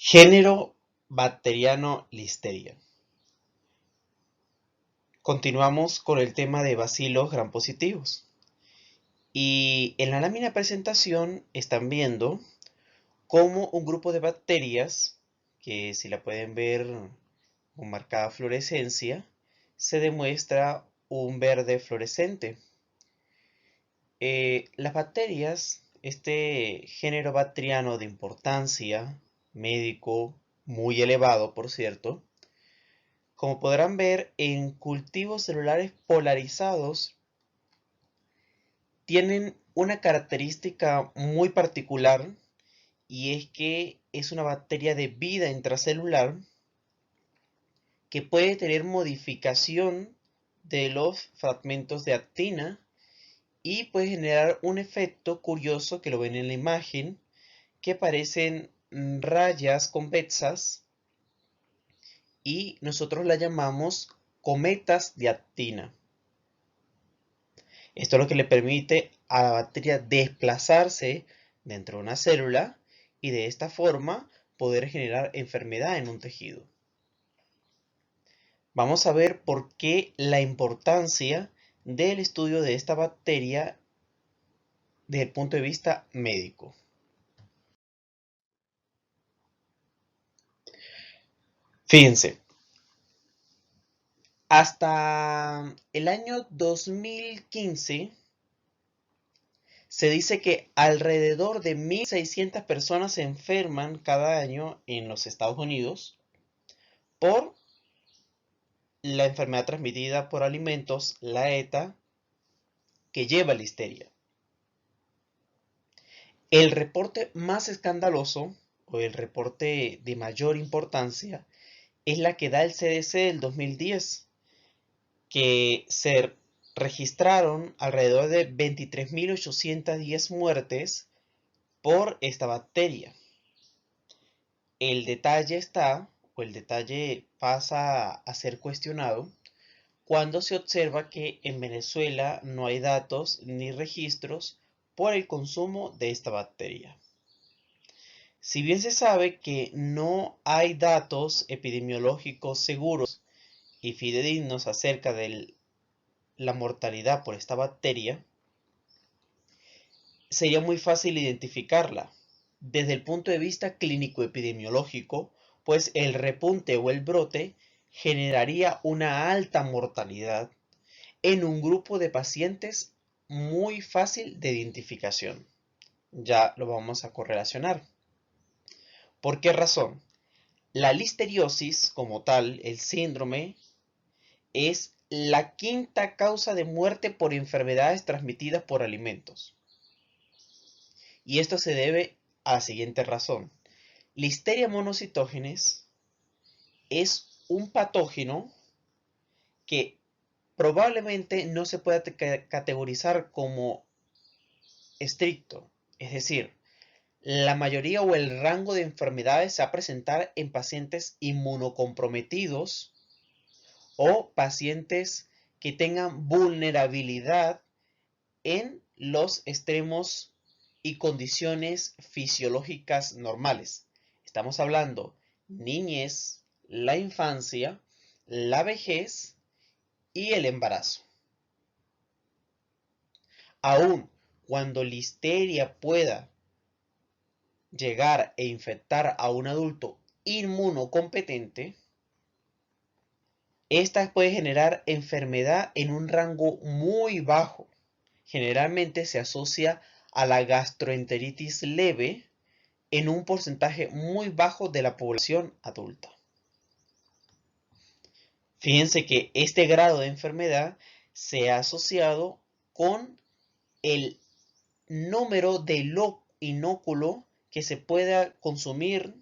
Género bacteriano Listeria. Continuamos con el tema de bacilos grampositivos. Y en la lámina de presentación están viendo cómo un grupo de bacterias, que si la pueden ver con marcada fluorescencia, se demuestra un verde fluorescente. Las bacterias, este género bacteriano de importancia médico muy elevado, por cierto, como podrán ver, en cultivos celulares polarizados tienen una característica muy particular y es que es una bacteria de vida intracelular que puede tener modificación de los fragmentos de actina y puede generar un efecto curioso que lo ven en la imagen, que parecen rayas convexas y nosotros la llamamos cometas de actina. Esto es lo que le permite a la bacteria desplazarse dentro de una célula y de esta forma poder generar enfermedad en un tejido. Vamos a ver por qué la importancia del estudio de esta bacteria desde el punto de vista médico. Fíjense, hasta el año 2015 se dice que alrededor de 1.600 personas se enferman cada año en los Estados Unidos por la enfermedad transmitida por alimentos, la ETA, que lleva listeria. El reporte más escandaloso, o el reporte de mayor importancia, es la que da el CDC del 2010, que se registraron alrededor de 23.810 muertes por esta bacteria. El detalle está, o el detalle pasa a ser cuestionado, cuando se observa que en Venezuela no hay datos ni registros por el consumo de esta bacteria. Si bien se sabe que no hay datos epidemiológicos seguros y fidedignos acerca de la mortalidad por esta bacteria, sería muy fácil identificarla desde el punto de vista clínico epidemiológico, pues el repunte o el brote generaría una alta mortalidad en un grupo de pacientes muy fácil de identificación. Ya lo vamos a correlacionar. ¿Por qué razón? La listeriosis como tal, el síndrome, es la quinta causa de muerte por enfermedades transmitidas por alimentos. Y esto se debe a la siguiente razón. Listeria monocytogenes es un patógeno que probablemente no se pueda categorizar como estricto. Es decir, la mayoría o el rango de enfermedades se va a presentar en pacientes inmunocomprometidos o pacientes que tengan vulnerabilidad en los extremos y condiciones fisiológicas normales. Estamos hablando niñez, la infancia, la vejez y el embarazo. Aún cuando listeria pueda llegar e infectar a un adulto inmunocompetente, esta puede generar enfermedad en un rango muy bajo. Generalmente se asocia a la gastroenteritis leve en un porcentaje muy bajo de la población adulta. Fíjense que este grado de enfermedad se ha asociado con el número de inóculo que se pueda consumir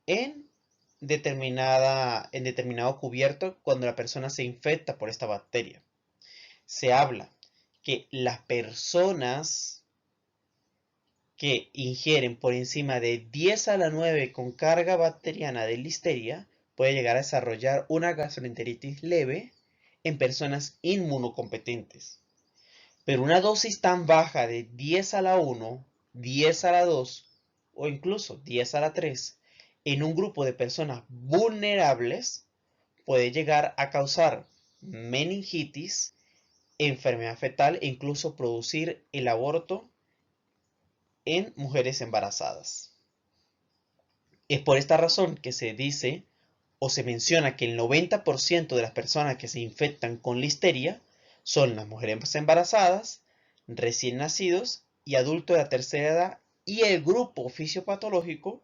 en determinado cubierto cuando la persona se infecta por esta bacteria. Se habla que las personas que ingieren por encima de 10 a la 9 con carga bacteriana de listeria puede llegar a desarrollar una gastroenteritis leve en personas inmunocompetentes. Pero una dosis tan baja de 10 a la 1, 10 a la 2 o incluso 10 a la 3 en un grupo de personas vulnerables puede llegar a causar meningitis, enfermedad fetal e incluso producir el aborto en mujeres embarazadas. Es por esta razón que se dice o se menciona que el 90% de las personas que se infectan con listeria son las mujeres embarazadas, recién nacidos y adultos de la tercera edad y el grupo fisiopatológico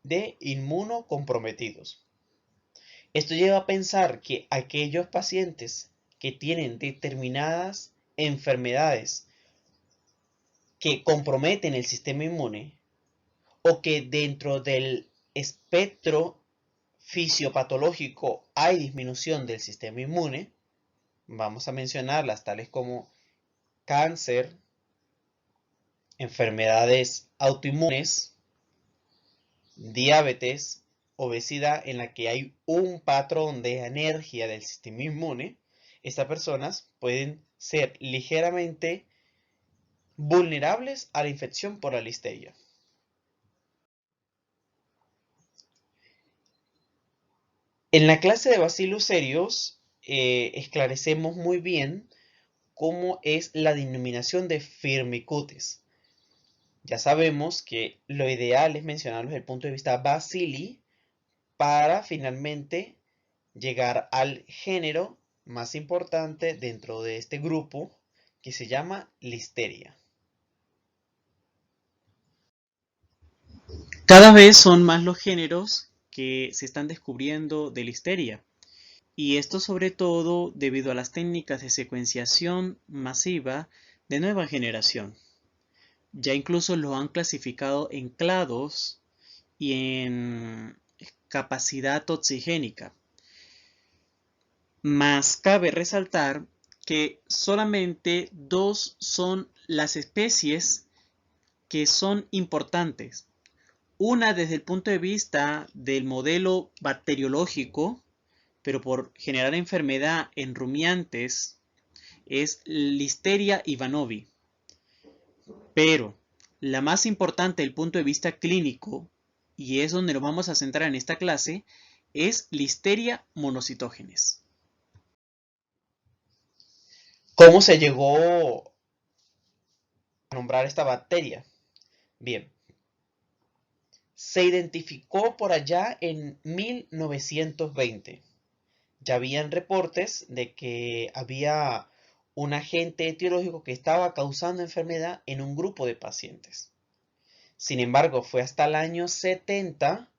de inmunocomprometidos. Esto lleva a pensar que aquellos pacientes que tienen determinadas enfermedades que comprometen el sistema inmune o que dentro del espectro fisiopatológico hay disminución del sistema inmune, vamos a mencionarlas tales como cáncer, enfermedades autoinmunes, diabetes, obesidad, en la que hay un patrón de energía del sistema inmune, estas personas pueden ser ligeramente vulnerables a la infección por la listeria. En la clase de Bacillus cereus esclarecemos muy bien cómo es la denominación de Firmicutes. Ya sabemos que lo ideal es mencionarlo desde el punto de vista Bacilli para finalmente llegar al género más importante dentro de este grupo que se llama Listeria. Cada vez son más los géneros que se están descubriendo de Listeria, y esto sobre todo debido a las técnicas de secuenciación masiva de nueva generación. Ya incluso lo han clasificado en clados y en capacidad toxigénica. Mas cabe resaltar que solamente dos son las especies que son importantes. Una desde el punto de vista del modelo bacteriológico, pero por generar enfermedad en rumiantes, es Listeria ivanovi. Pero la más importante desde el punto de vista clínico, y es donde nos vamos a centrar en esta clase, es Listeria monocytogenes. ¿Cómo se llegó a nombrar esta bacteria? Bien, se identificó por allá en 1920. Ya habían reportes de que había un agente etiológico que estaba causando enfermedad en un grupo de pacientes. Sin embargo, fue hasta el año 70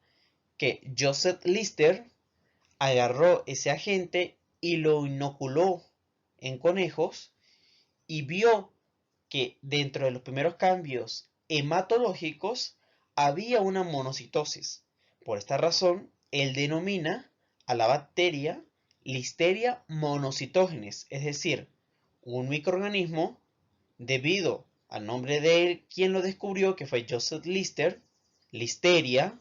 que Joseph Lister agarró ese agente y lo inoculó en conejos y vio que dentro de los primeros cambios hematológicos había una monocitosis. Por esta razón, él denomina a la bacteria Listeria monocytogenes, es decir, un microorganismo debido al nombre de quien lo descubrió, que fue Joseph Lister, Listeria,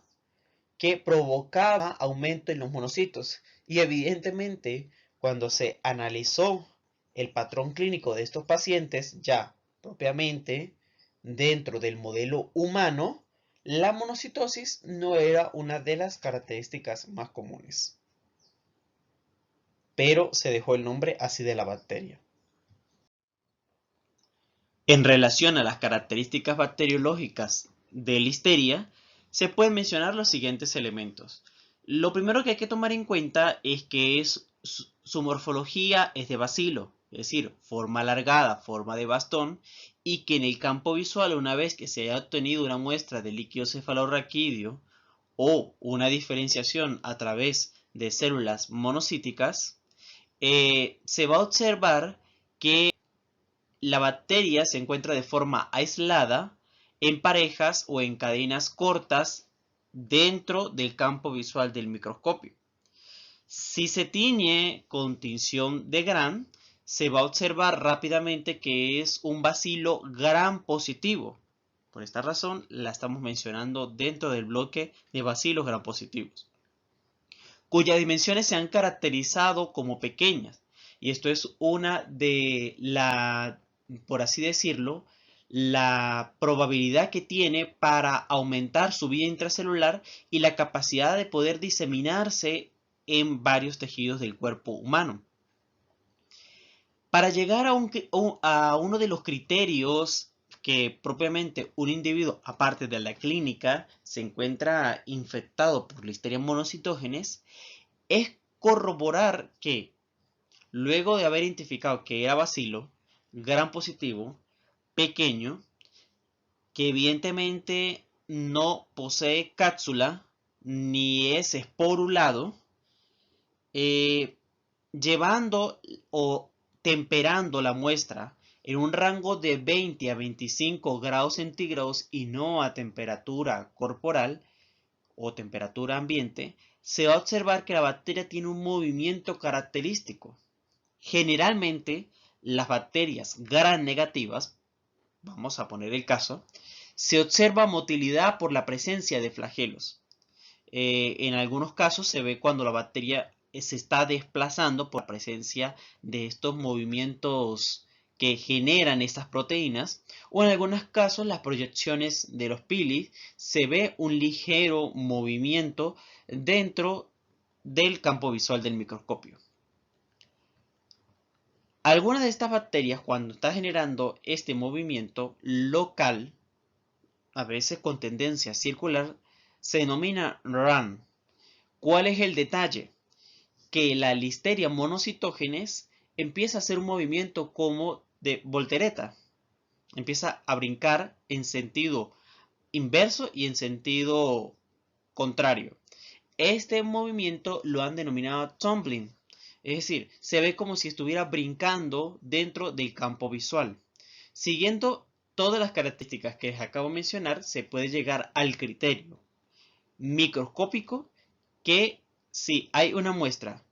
que provocaba aumento en los monocitos. Y evidentemente, cuando se analizó el patrón clínico de estos pacientes, ya propiamente dentro del modelo humano, la monocitosis no era una de las características más comunes. Pero se dejó el nombre así de la bacteria. En relación a las características bacteriológicas de Listeria, se pueden mencionar los siguientes elementos. Lo primero que hay que tomar en cuenta es que su morfología es de bacilo, es decir, forma alargada, forma de bastón, y que en el campo visual, una vez que se haya obtenido una muestra de líquido cefalorraquídeo o una diferenciación a través de células monocíticas, se va a observar que la bacteria se encuentra de forma aislada, en parejas o en cadenas cortas dentro del campo visual del microscopio. Si se tiñe con tinción de Gram, se va a observar rápidamente que es un bacilo Gram positivo. Por esta razón la estamos mencionando dentro del bloque de bacilos Gram positivos, cuyas dimensiones se han caracterizado como pequeñas. Y esto es una de por así decirlo, la probabilidad que tiene para aumentar su vida intracelular y la capacidad de poder diseminarse en varios tejidos del cuerpo humano. Para llegar a uno de los criterios que propiamente un individuo, aparte de la clínica, se encuentra infectado por Listeria monocitógenes, es corroborar que, luego de haber identificado que era bacilo, gram positivo, pequeño, que evidentemente no posee cápsula ni es esporulado, llevando o temperando la muestra en un rango de 20 a 25 grados centígrados y no a temperatura corporal o temperatura ambiente, se va a observar que la bacteria tiene un movimiento característico. Generalmente, las bacterias gram negativas, vamos a poner el caso, se observa motilidad por la presencia de flagelos. En algunos casos se ve cuando la bacteria se está desplazando por la presencia de estos movimientos que generan estas proteínas, o en algunos casos las proyecciones de los pilis se ve un ligero movimiento dentro del campo visual del microscopio. Algunas de estas bacterias, cuando está generando este movimiento local, a veces con tendencia circular, se denomina run. ¿Cuál es el detalle? Que la Listeria monocitógenes empieza a hacer un movimiento como de voltereta. Empieza a brincar en sentido inverso y en sentido contrario. Este movimiento lo han denominado tumbling. Es decir, se ve como si estuviera brincando dentro del campo visual. Siguiendo todas las características que les acabo de mencionar, se puede llegar al criterio microscópico que si hay una muestra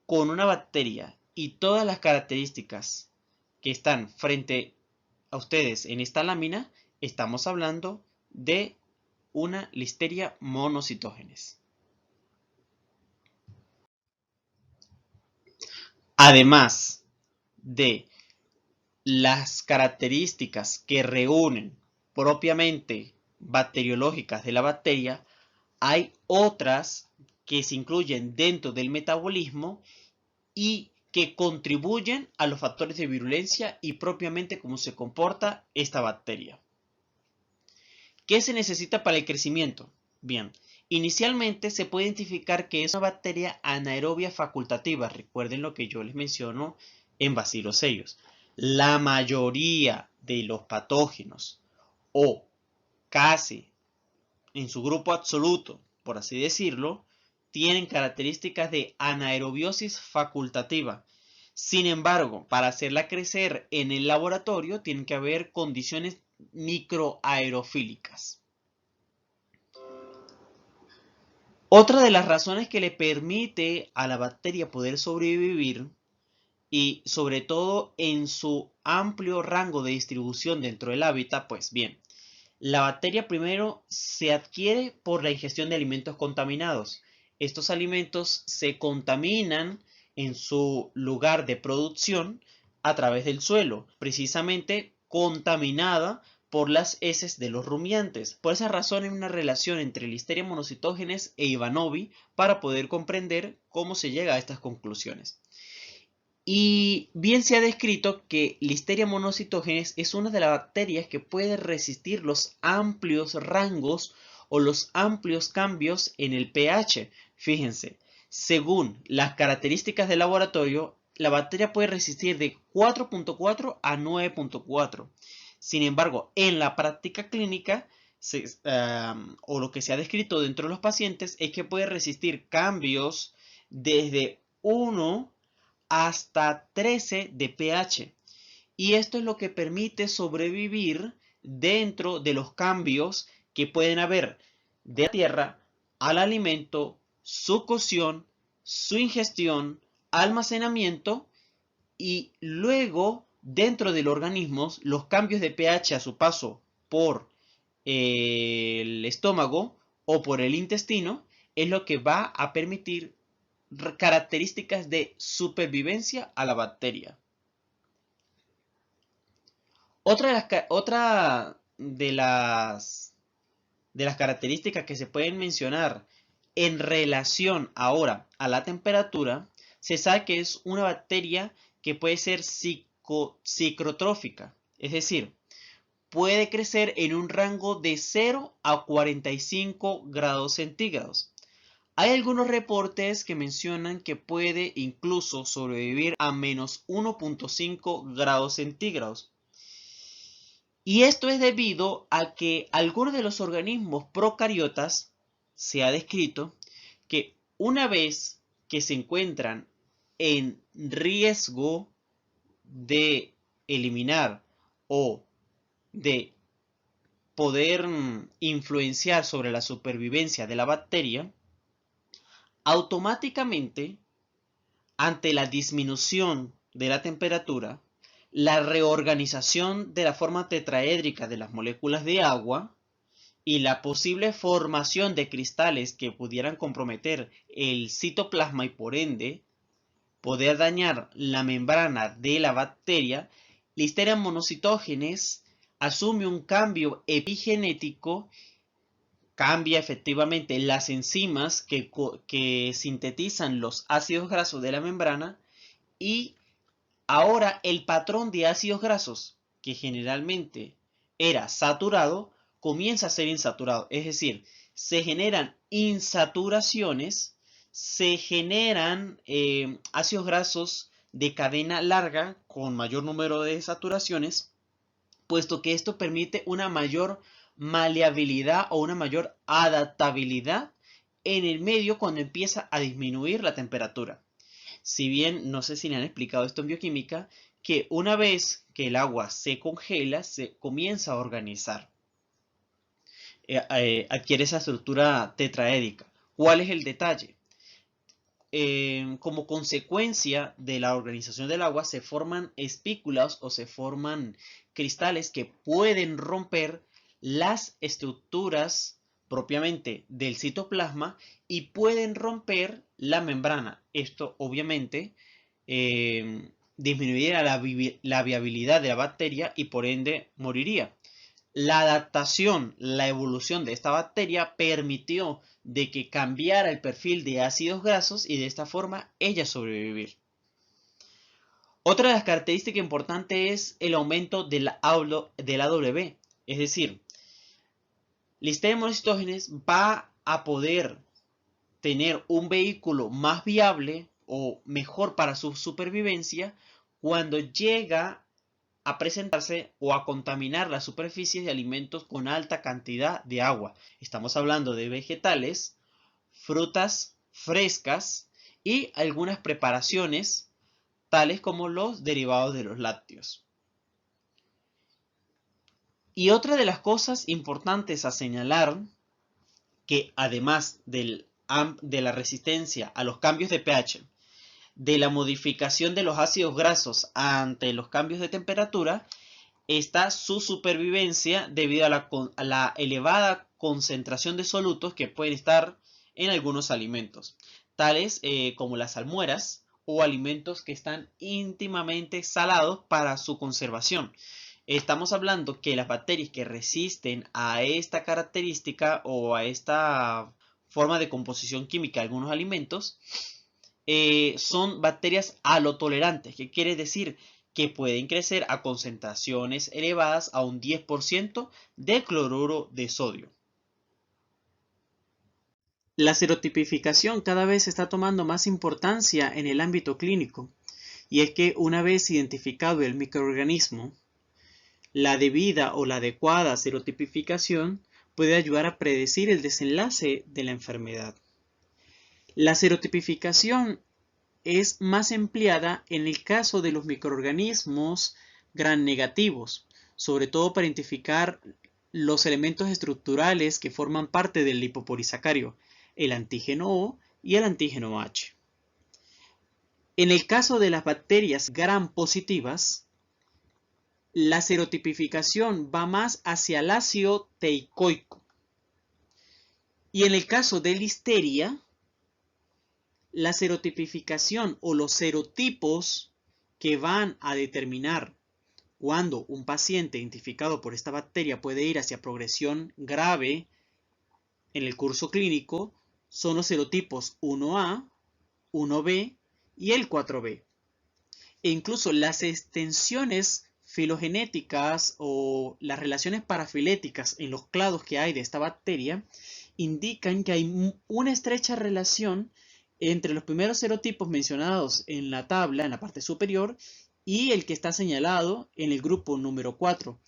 con una bacteria y todas las características que están frente a ustedes en esta lámina, estamos hablando de una Listeria monocitógenes. Además de las características que reúnen propiamente bacteriológicas de la bacteria, hay otras que se incluyen dentro del metabolismo y que contribuyen a los factores de virulencia y propiamente cómo se comporta esta bacteria. ¿Qué se necesita para el crecimiento? Bien, inicialmente se puede identificar que es una bacteria anaerobia facultativa. Recuerden lo que yo les menciono en Bacillus cereus. La mayoría de los patógenos o casi en su grupo absoluto, por así decirlo, tienen características de anaerobiosis facultativa. Sin embargo, para hacerla crecer en el laboratorio tienen que haber condiciones microaerofílicas. Otra de las razones que le permite a la bacteria poder sobrevivir y sobre todo en su amplio rango de distribución dentro del hábitat, pues bien, la bacteria primero se adquiere por la ingestión de alimentos contaminados. Estos alimentos se contaminan en su lugar de producción a través del suelo, precisamente contaminada por las heces de los rumiantes. Por esa razón hay una relación entre Listeria monocitógenes e Ivanovi para poder comprender cómo se llega a estas conclusiones. Y bien se ha descrito que Listeria monocitógenes es una de las bacterias que puede resistir los amplios rangos o los amplios cambios en el pH. Fíjense, según las características del laboratorio, la bacteria puede resistir de 4.4 a 9.4. Sin embargo, en la práctica clínica, o lo que se ha descrito dentro de los pacientes, es que puede resistir cambios desde 1 hasta 13 de pH. Y esto es lo que permite sobrevivir dentro de los cambios que pueden haber de la tierra al alimento, su cocción, su ingestión, almacenamiento y luego dentro del organismo los cambios de pH a su paso por el estómago o por el intestino es lo que va a permitir características de supervivencia a la bacteria. Otra de las características que se pueden mencionar en relación ahora a la temperatura, se sabe que es una bacteria que puede ser ciclotrófica, es decir, puede crecer en un rango de 0 a 45 grados centígrados. Hay algunos reportes que mencionan que puede incluso sobrevivir a menos 1.5 grados centígrados. Y esto es debido a que algunos de los organismos procariotas se ha descrito que una vez que se encuentran en riesgo de eliminar o de poder influenciar sobre la supervivencia de la bacteria, automáticamente, ante la disminución de la temperatura, la reorganización de la forma tetraédrica de las moléculas de agua y la posible formación de cristales que pudieran comprometer el citoplasma y por ende poder dañar la membrana de la bacteria, Listeria monocytogenes asume un cambio epigenético, cambia efectivamente las enzimas que sintetizan los ácidos grasos de la membrana y ahora el patrón de ácidos grasos, que generalmente era saturado, comienza a ser insaturado. Es decir, se generan insaturaciones, se generan ácidos grasos de cadena larga con mayor número de saturaciones, puesto que esto permite una mayor maleabilidad o una mayor adaptabilidad en el medio cuando empieza a disminuir la temperatura. Si bien, no sé si le han explicado esto en bioquímica, que una vez que el agua se congela, se comienza a organizar. Adquiere esa estructura tetraédica. ¿Cuál es el detalle? Como consecuencia de la organización del agua se forman espículas o se forman cristales que pueden romper las estructuras propiamente del citoplasma y pueden romper la membrana. Esto obviamente disminuiría la viabilidad de la bacteria y por ende moriría. La adaptación, la evolución de esta bacteria permitió de que cambiara el perfil de ácidos grasos y de esta forma ella sobrevivir. Otra de las características importantes es el aumento de la AW, es decir, Listeria monocytogenes va a poder tener un vehículo más viable o mejor para su supervivencia cuando llega a presentarse o a contaminar las superficies de alimentos con alta cantidad de agua. Estamos hablando de vegetales, frutas frescas y algunas preparaciones tales como los derivados de los lácteos. Y otra de las cosas importantes a señalar, que además de la resistencia a los cambios de pH, de la modificación de los ácidos grasos ante los cambios de temperatura, está su supervivencia debido a la elevada concentración de solutos que pueden estar en algunos alimentos, tales como las salmueras o alimentos que están íntimamente salados para su conservación. Estamos hablando que las bacterias que resisten a esta característica o a esta forma de composición química de algunos alimentos son bacterias halotolerantes, que quiere decir que pueden crecer a concentraciones elevadas a un 10% de cloruro de sodio. La serotipificación cada vez está tomando más importancia en el ámbito clínico, y es que una vez identificado el microorganismo, la debida o la adecuada serotipificación puede ayudar a predecir el desenlace de la enfermedad. La serotipificación es más empleada en el caso de los microorganismos gram negativos, sobre todo para identificar los elementos estructurales que forman parte del lipopolisacario, el antígeno O y el antígeno H. En el caso de las bacterias gram positivas, la serotipificación va más hacia el ácido teicoico. Y en el caso de Listeria, la serotipificación o los serotipos que van a determinar cuando un paciente identificado por esta bacteria puede ir hacia progresión grave en el curso clínico son los serotipos 1A, 1B y el 4B. E incluso las extensiones filogenéticas o las relaciones parafiléticas en los clados que hay de esta bacteria indican que hay una estrecha relación entre los primeros serotipos mencionados en la tabla, en la parte superior, y el que está señalado en el grupo número 4,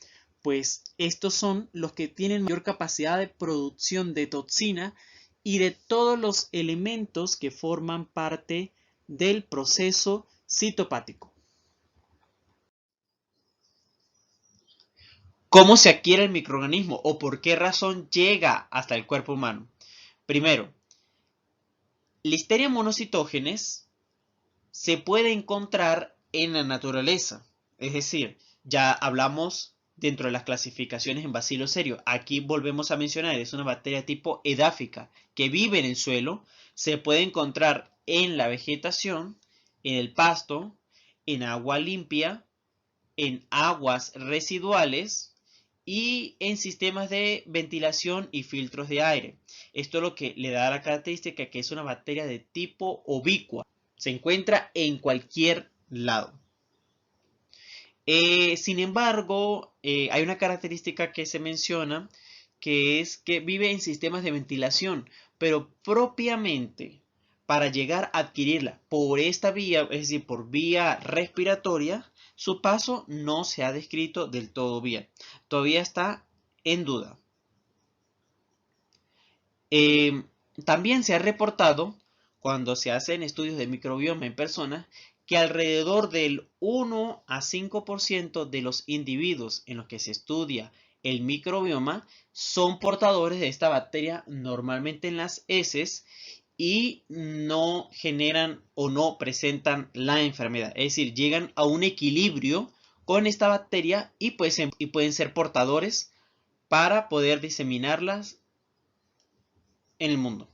pues estos son los que tienen mayor capacidad de producción de toxina y de todos los elementos que forman parte del proceso citopático. ¿Cómo se adquiere el microorganismo o por qué razón llega hasta el cuerpo humano? Primero, Listeria monocytogenes se puede encontrar en la naturaleza, es decir, ya hablamos dentro de las clasificaciones en Bacillus cereus. Aquí volvemos a mencionar, es una bacteria tipo edáfica que vive en el suelo, se puede encontrar en la vegetación, en el pasto, en agua limpia, en aguas residuales y en sistemas de ventilación y filtros de aire. Esto es lo que le da la característica que es una bacteria de tipo ubicua. Se encuentra en cualquier lado. Sin embargo, hay una característica que se menciona, que es que vive en sistemas de ventilación, pero propiamente para llegar a adquirirla por esta vía, es decir, por vía respiratoria, su paso no se ha descrito del todo bien. Todavía está en duda. También se ha reportado, cuando se hacen estudios de microbioma en personas, que alrededor del 1 a 5% de los individuos en los que se estudia el microbioma son portadores de esta bacteria normalmente en las heces y no generan o no presentan la enfermedad. Es decir, llegan a un equilibrio con esta bacteria y pueden ser portadores para poder diseminarlas en el mundo.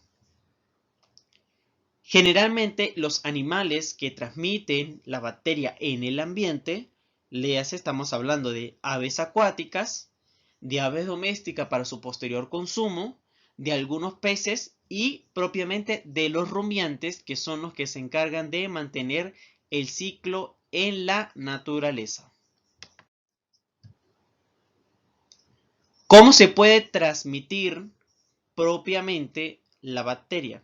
Generalmente los animales que transmiten la bacteria en el ambiente, estamos hablando de aves acuáticas, de aves domésticas para su posterior consumo, de algunos peces y propiamente de los rumiantes, que son los que se encargan de mantener el ciclo en la naturaleza. ¿Cómo se puede transmitir propiamente la bacteria?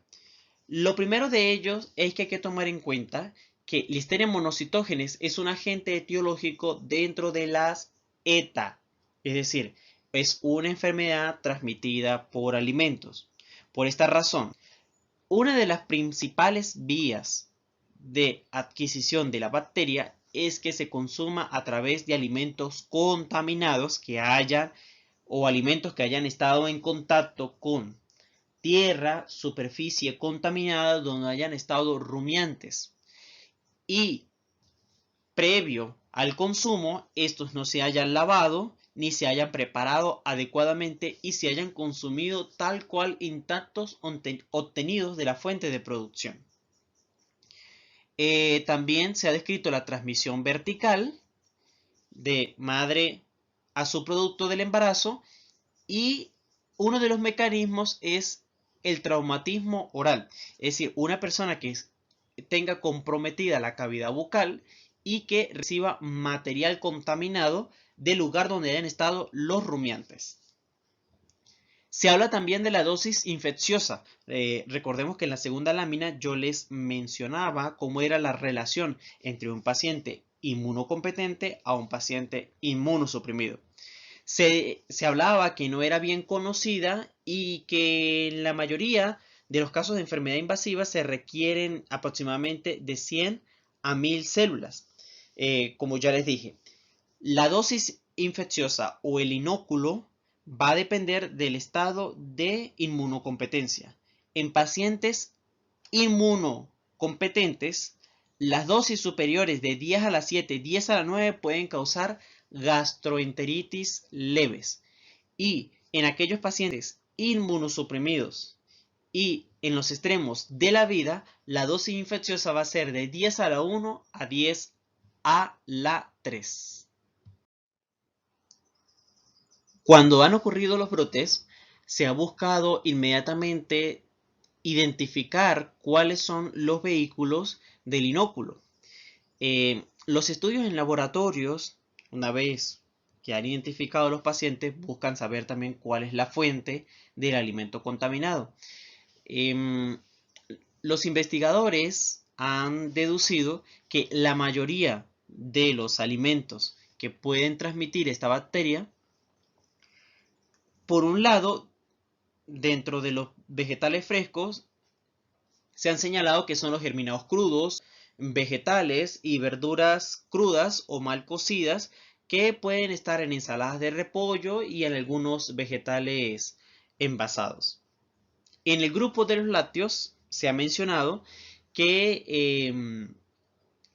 Lo primero de ellos es que hay que tomar en cuenta que Listeria monocytogenes es un agente etiológico dentro de las ETA, es decir, es una enfermedad transmitida por alimentos. Por esta razón, una de las principales vías de adquisición de la bacteria es que se consuma a través de alimentos contaminados o alimentos que hayan estado en contacto con tierra, superficie contaminada donde hayan estado rumiantes y previo al consumo estos no se hayan lavado ni se hayan preparado adecuadamente y se hayan consumido tal cual intactos obtenidos de la fuente de producción. También se ha descrito la transmisión vertical de madre a su producto del embarazo y uno de los mecanismos es el traumatismo oral, es decir, una persona que tenga comprometida la cavidad bucal y que reciba material contaminado del lugar donde hayan estado los rumiantes. Se habla también de la dosis infecciosa. Recordemos que en la segunda lámina yo les mencionaba cómo era la relación entre un paciente inmunocompetente a un paciente inmunosuprimido. Se hablaba que no era bien conocida y que en la mayoría de los casos de enfermedad invasiva se requieren aproximadamente de 100 a 1000 células. Como ya les dije, la dosis infecciosa o el inóculo va a depender del estado de inmunocompetencia. En pacientes inmunocompetentes, las dosis superiores de 10 a la 7, 10 a la 9 pueden causar gastroenteritis leves. Y en aquellos pacientes inmunosuprimidos y en los extremos de la vida, la dosis infecciosa va a ser de 10 a la 1 a 10 a la 3. Cuando han ocurrido los brotes, se ha buscado inmediatamente identificar cuáles son los vehículos del inóculo. Los estudios en laboratorios, una vez que han identificado a los pacientes, buscan saber también cuál es la fuente del alimento contaminado. Los investigadores han deducido que la mayoría de los alimentos que pueden transmitir esta bacteria, por un lado, dentro de los vegetales frescos, se han señalado que son los germinados crudos, vegetales y verduras crudas o mal cocidas que pueden estar en ensaladas de repollo y en algunos vegetales envasados. En el grupo de los lácteos se ha mencionado que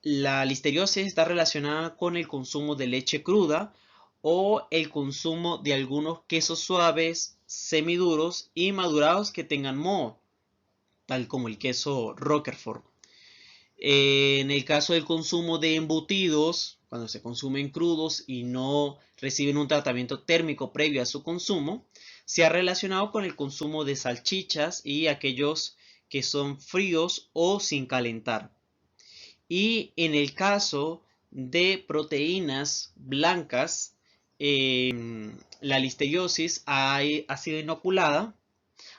la listeriosis está relacionada con el consumo de leche cruda o el consumo de algunos quesos suaves, semiduros y madurados que tengan moho, tal como el queso Roquefort. En el caso del consumo de embutidos, cuando se consumen crudos y no reciben un tratamiento térmico previo a su consumo, se ha relacionado con el consumo de salchichas y aquellos que son fríos o sin calentar. Y en el caso de proteínas blancas, la listeriosis ha sido inoculada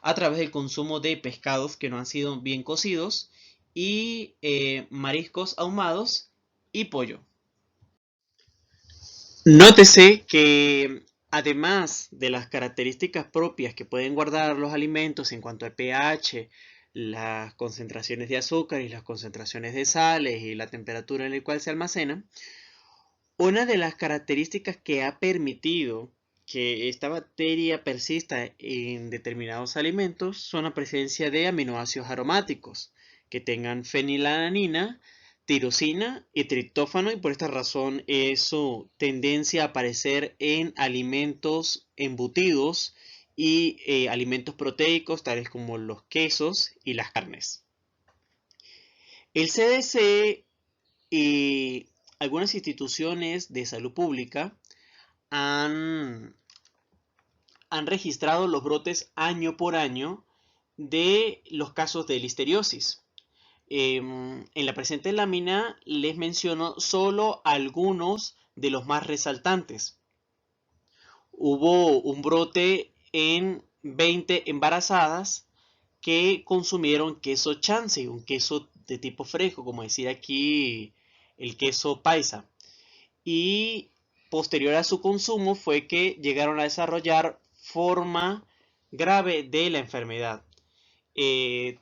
a través del consumo de pescados que no han sido bien cocidos y mariscos ahumados y pollo. Nótese que además de las características propias que pueden guardar los alimentos en cuanto al pH, las concentraciones de azúcar y las concentraciones de sales y la temperatura en la cual se almacenan, una de las características que ha permitido que esta bacteria persista en determinados alimentos son la presencia de aminoácidos aromáticos que tengan fenilalanina, tirosina y triptófano, y por esta razón es su tendencia a aparecer en alimentos embutidos y alimentos proteicos tales como los quesos y las carnes. El CDC y algunas instituciones de salud pública han registrado los brotes año por año de los casos de listeriosis. En la presente lámina les menciono solo algunos de los más resaltantes. Hubo un brote en 20 embarazadas que consumieron queso Chance, un queso de tipo fresco, como decir aquí el queso paisa. Y posterior a su consumo fue que llegaron a desarrollar forma grave de la enfermedad.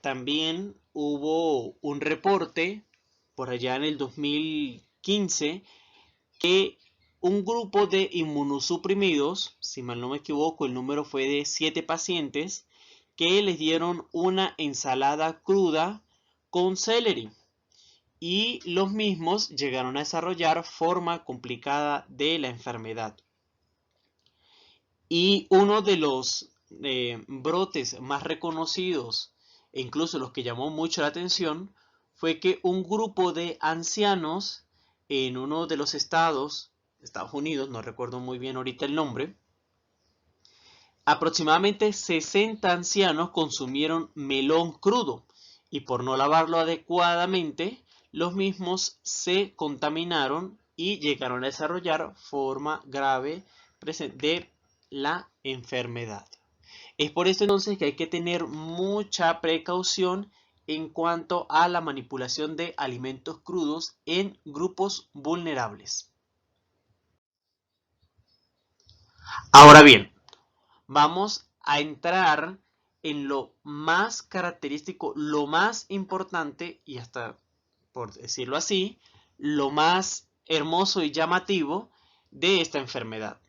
También hubo un reporte por allá en el 2015 que un grupo de inmunosuprimidos, si mal no me equivoco, el número fue de 7 pacientes, que les dieron una ensalada cruda con celery. Y los mismos llegaron a desarrollar forma complicada de la enfermedad. Y uno de los brotes más reconocidos, e incluso los que llamó mucho la atención, fue que un grupo de ancianos en uno de los estados, Estados Unidos, no recuerdo muy bien ahorita el nombre, aproximadamente 60 ancianos consumieron melón crudo y por no lavarlo adecuadamente, los mismos se contaminaron y llegaron a desarrollar forma grave de la enfermedad. Es por esto entonces que hay que tener mucha precaución en cuanto a la manipulación de alimentos crudos en grupos vulnerables. Ahora bien, vamos a entrar en lo más característico, lo más importante y hasta, por decirlo así, lo más hermoso y llamativo de esta enfermedad.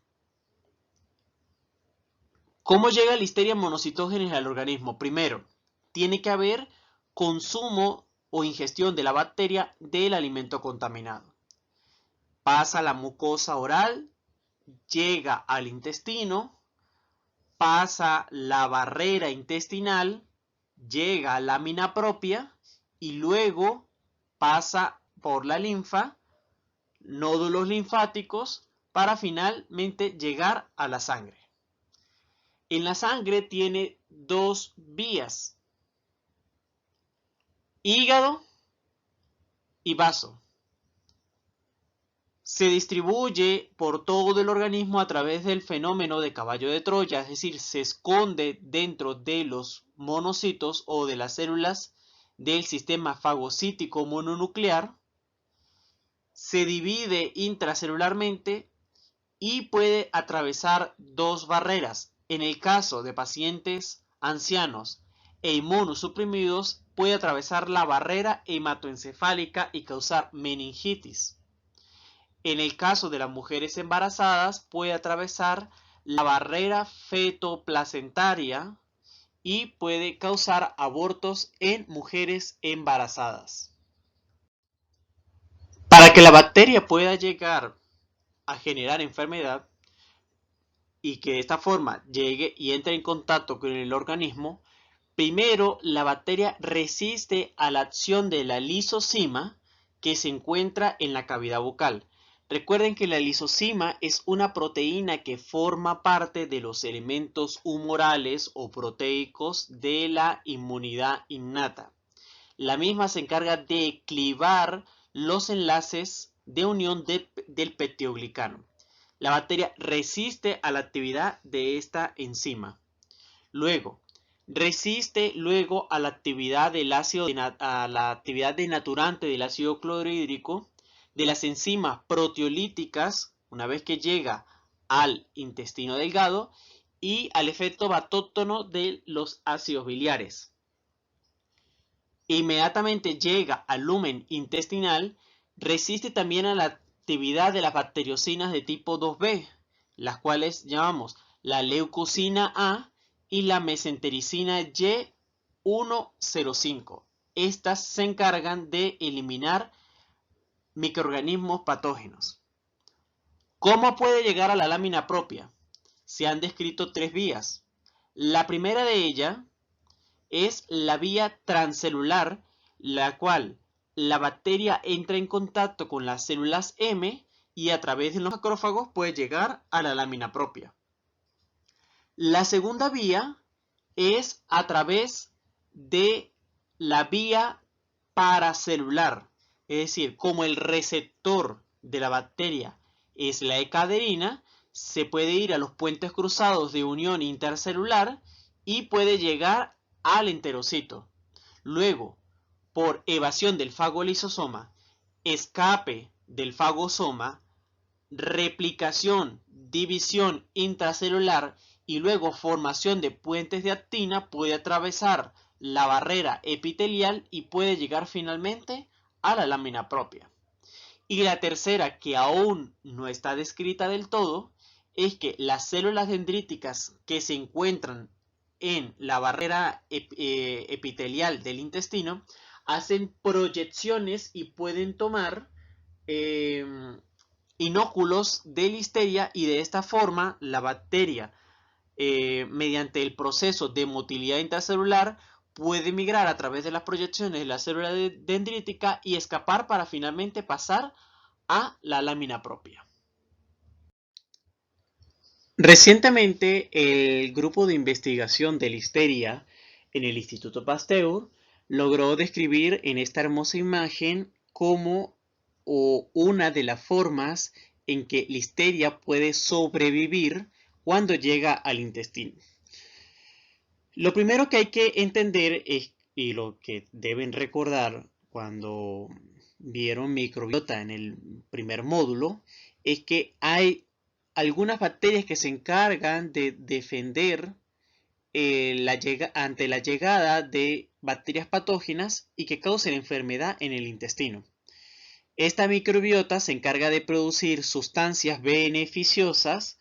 ¿Cómo llega Listeria monocytogenes al organismo? Primero, tiene que haber consumo o ingestión de la bacteria del alimento contaminado. Pasa la mucosa oral, llega al intestino, pasa la barrera intestinal, llega a la lámina propia y luego pasa por la linfa, nódulos linfáticos, para finalmente llegar a la sangre. En la sangre tiene dos vías: hígado y vaso. Se distribuye por todo el organismo a través del fenómeno de caballo de Troya, es decir, se esconde dentro de los monocitos o de las células del sistema fagocítico mononuclear, se divide intracelularmente y puede atravesar dos barreras. En el caso de pacientes ancianos e inmunosuprimidos, puede atravesar la barrera hematoencefálica y causar meningitis. En el caso de las mujeres embarazadas, puede atravesar la barrera fetoplacentaria y puede causar abortos en mujeres embarazadas. Para que la bacteria pueda llegar a generar enfermedad y que de esta forma llegue y entre en contacto con el organismo, primero la bacteria resiste a la acción de la lisozima que se encuentra en la cavidad bucal. Recuerden que la lisozima es una proteína que forma parte de los elementos humorales o proteicos de la inmunidad innata. La misma se encarga de clivar los enlaces de unión del peptidoglicano. La bacteria resiste a la actividad de esta enzima. Resiste a la actividad del ácido, a la actividad denaturante del ácido clorhídrico, de las enzimas proteolíticas, una vez que llega al intestino delgado, y al efecto batóctono de los ácidos biliares. Inmediatamente llega al lumen intestinal, resiste también a la actividad de las bacteriocinas de tipo 2B, las cuales llamamos la leucocina A y la mesentericina Y105. Estas se encargan de eliminar microorganismos patógenos. ¿Cómo puede llegar a la lámina propia? Se han descrito tres vías. La primera de ellas es la vía transcelular, la cual la bacteria entra en contacto con las células M y a través de los macrófagos puede llegar a la lámina propia. La segunda vía es a través de la vía paracelular, es decir, como el receptor de la bacteria es la ecaderina, se puede ir a los puentes cruzados de unión intercelular y puede llegar al enterocito. Luego, por evasión del fagolisosoma, escape del fagosoma, replicación, división intracelular y luego formación de puentes de actina, puede atravesar la barrera epitelial y puede llegar finalmente a la lámina propia. Y la tercera, que aún no está descrita del todo, es que las células dendríticas que se encuentran en la barrera epitelial del intestino hacen proyecciones y pueden tomar inóculos de listeria, y de esta forma la bacteria, mediante el proceso de motilidad intracelular, puede migrar a través de las proyecciones de la célula dendrítica y escapar para finalmente pasar a la lámina propia. Recientemente, el grupo de investigación de listeria en el Instituto Pasteur logró describir en esta hermosa imagen cómo una de las formas en que listeria puede sobrevivir cuando llega al intestino. Lo primero que hay que entender es, y lo que deben recordar cuando vieron microbiota en el primer módulo, es que hay algunas bacterias que se encargan de defender ante la llegada de bacterias patógenas y que causen enfermedad en el intestino. Esta microbiota se encarga de producir sustancias beneficiosas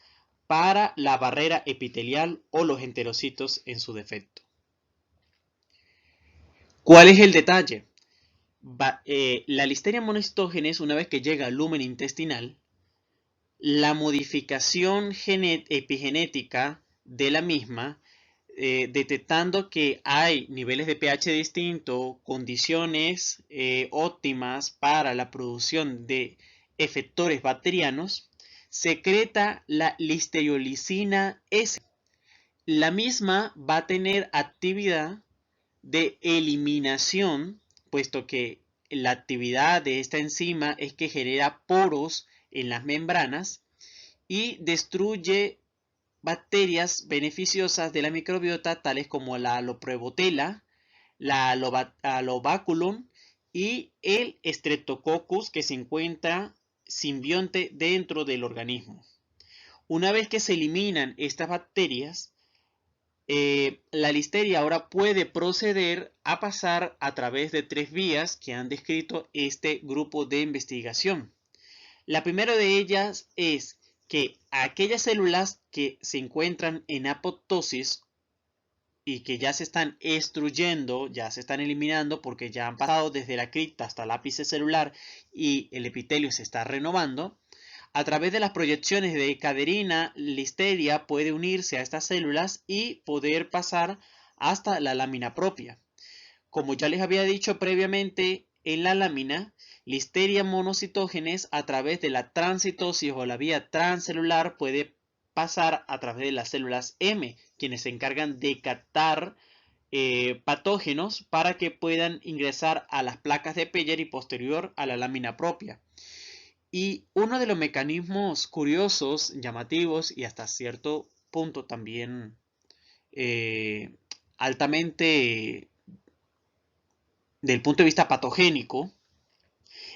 para la barrera epitelial o los enterocitos en su defecto. ¿Cuál es el detalle? La listeria monocytogenes, una vez que llega al lumen intestinal, la modificación epigenética de la misma, detectando que hay niveles de pH distintos, condiciones óptimas para la producción de efectores bacterianos, secreta la listeriolicina S. La misma va a tener actividad de eliminación, puesto que la actividad de esta enzima es que genera poros en las membranas y destruye bacterias beneficiosas de la microbiota, tales como la Aloprevotella, la Alobaculum y el Streptococcus, que se encuentra simbionte dentro del organismo. Una vez que se eliminan estas bacterias, la listeria ahora puede proceder a pasar a través de 3 vías que han descrito este grupo de investigación. La primera de ellas es que aquellas células que se encuentran en apoptosis y que ya se están extruyendo, ya se están eliminando porque ya han pasado desde la cripta hasta el ápice celular y el epitelio se está renovando, a través de las proyecciones de caderina, listeria puede unirse a estas células y poder pasar hasta la lámina propia. Como ya les había dicho previamente, en la lámina, Listeria monocitógenes a través de la transcitosis o la vía transcelular puede pasar a través de las células M, quienes se encargan de captar patógenos para que puedan ingresar a las placas de Peyer y posterior a la lámina propia. Y uno de los mecanismos curiosos, llamativos y hasta cierto punto también altamente del punto de vista patogénico,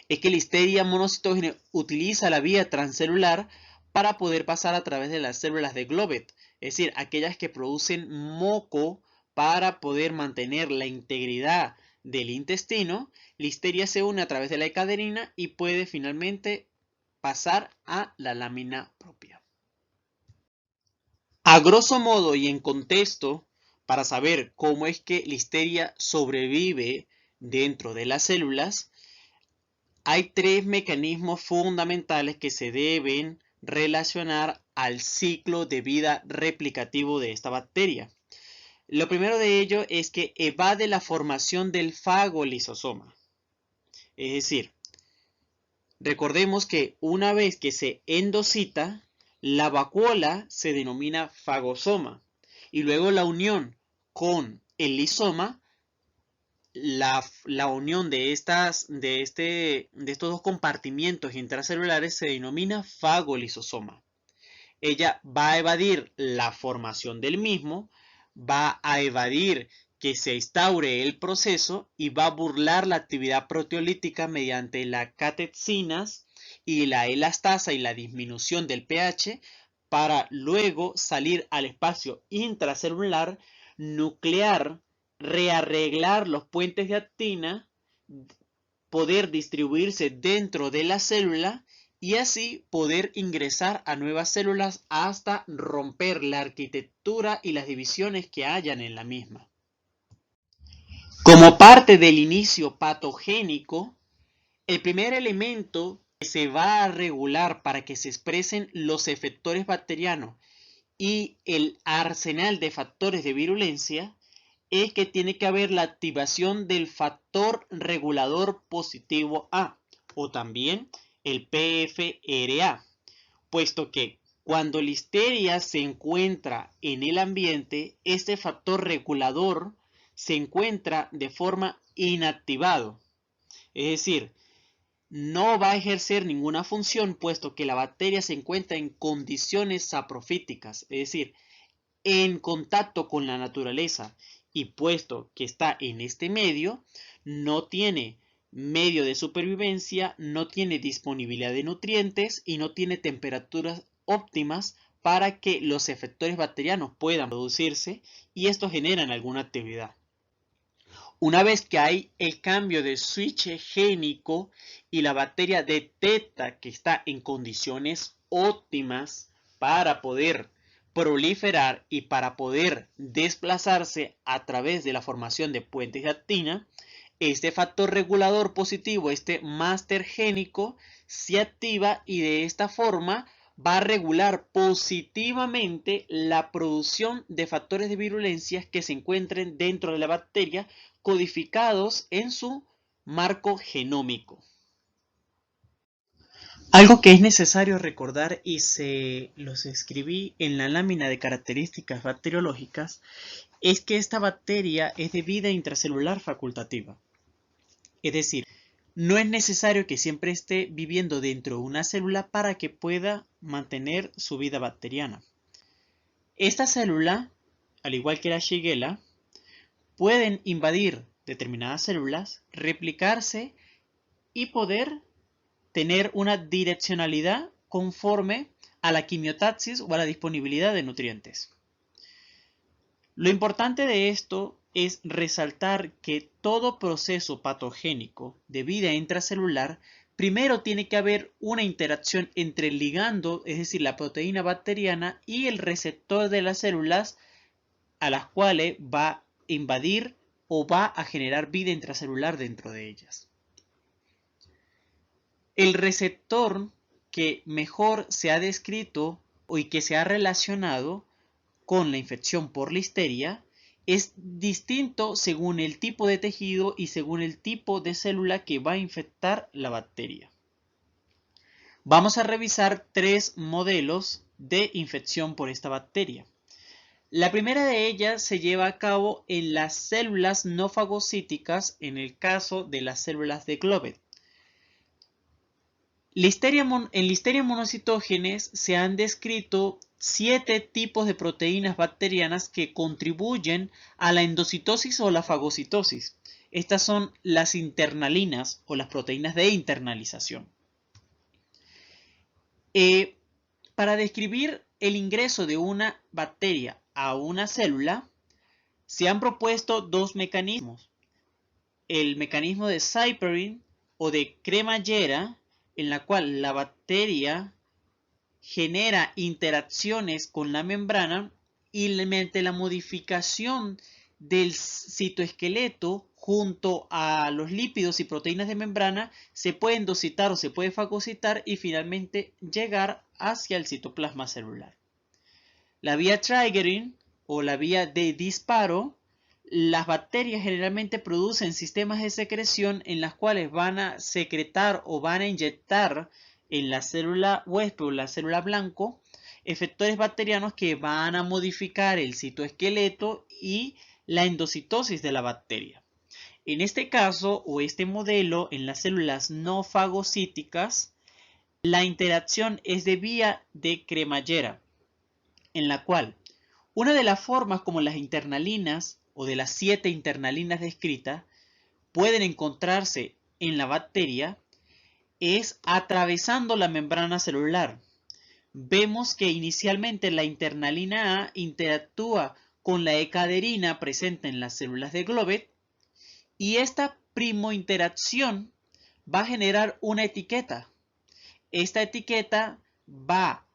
es que Listeria monocitógena utiliza la vía transcelular para poder pasar a través de las células de Globet, es decir, aquellas que producen moco para poder mantener la integridad del intestino. Listeria se une a través de la caderina y puede finalmente pasar a la lámina propia. A grosso modo y en contexto, para saber cómo es que Listeria sobrevive dentro de las células, hay 3 mecanismos fundamentales que se deben relacionar al ciclo de vida replicativo de esta bacteria. Lo primero de ello es que evade la formación del fagolisosoma. Es decir, recordemos que una vez que se endocita, la vacuola se denomina fagosoma y luego la unión con el lisoma, la unión de estos dos compartimientos intracelulares se denomina fagolisosoma. Ella va a evadir la formación del mismo, va a evadir que se instaure el proceso y va a burlar la actividad proteolítica mediante las catexinas y la elastasa y la disminución del pH para luego salir al espacio intracelular, nuclear, rearreglar los puentes de actina, poder distribuirse dentro de la célula y así poder ingresar a nuevas células hasta romper la arquitectura y las divisiones que hayan en la misma. Como parte del inicio patogénico, el primer elemento que se va a regular para que se expresen los efectores bacterianos y el arsenal de factores de virulencia es que tiene que haber la activación del factor regulador positivo A o también el PFRA, puesto que cuando Listeria se encuentra en el ambiente, este factor regulador se encuentra de forma inactivado, es decir, no va a ejercer ninguna función puesto que la bacteria se encuentra en condiciones saprofíticas, es decir, en contacto con la naturaleza, y puesto que está en este medio, no tiene medio de supervivencia, no tiene disponibilidad de nutrientes y no tiene temperaturas óptimas para que los efectores bacterianos puedan producirse y estos generan alguna actividad. Una vez que hay el cambio de switch génico y la bacteria detecta que está en condiciones óptimas para poder proliferar y para poder desplazarse a través de la formación de puentes de actina, este factor regulador positivo, este máster génico, se activa y de esta forma va a regular positivamente la producción de factores de virulencia que se encuentren dentro de la bacteria codificados en su marco genómico. Algo que es necesario recordar y se los escribí en la lámina de características bacteriológicas es que esta bacteria es de vida intracelular facultativa. Es decir, no es necesario que siempre esté viviendo dentro de una célula para que pueda mantener su vida bacteriana. Esta célula, al igual que la Shigella, pueden invadir determinadas células, replicarse y poder tener una direccionalidad conforme a la quimiotaxis o a la disponibilidad de nutrientes. Lo importante de esto es resaltar que todo proceso patogénico de vida intracelular primero tiene que haber una interacción entre el ligando, es decir, la proteína bacteriana, y el receptor de las células a las cuales va a invadir o va a generar vida intracelular dentro de ellas. El receptor que mejor se ha descrito y que se ha relacionado con la infección por listeria es distinto según el tipo de tejido y según el tipo de célula que va a infectar la bacteria. Vamos a revisar 3 modelos de infección por esta bacteria. La primera de ellas se lleva a cabo en las células no fagocíticas, en el caso de las células de Glovet. En Listeria monocitógenes se han descrito 7 tipos de proteínas bacterianas que contribuyen a la endocitosis o la fagocitosis. Estas son las internalinas o las proteínas de internalización. Para describir el ingreso de una bacteria a una célula, se han propuesto 2 mecanismos. El mecanismo de Cyperin o de cremallera, en la cual la bacteria genera interacciones con la membrana y mediante la modificación del citoesqueleto junto a los lípidos y proteínas de membrana se puede endocitar o se puede fagocitar y finalmente llegar hacia el citoplasma celular. La vía triggering o la vía de disparo, las bacterias generalmente producen sistemas de secreción en las cuales van a secretar o van a inyectar en la célula huésped o la célula blanco efectores bacterianos que van a modificar el citoesqueleto y la endocitosis de la bacteria. En este caso o este modelo, en las células no fagocíticas, la interacción es de vía de cremallera, en la cual una de las formas como las internalinas o de las 7 internalinas descritas pueden encontrarse en la bacteria es atravesando la membrana celular. Vemos que inicialmente la internalina A interactúa con la ecaderina presente en las células de Glovet y esta primointeracción va a generar una etiqueta. Esta etiqueta va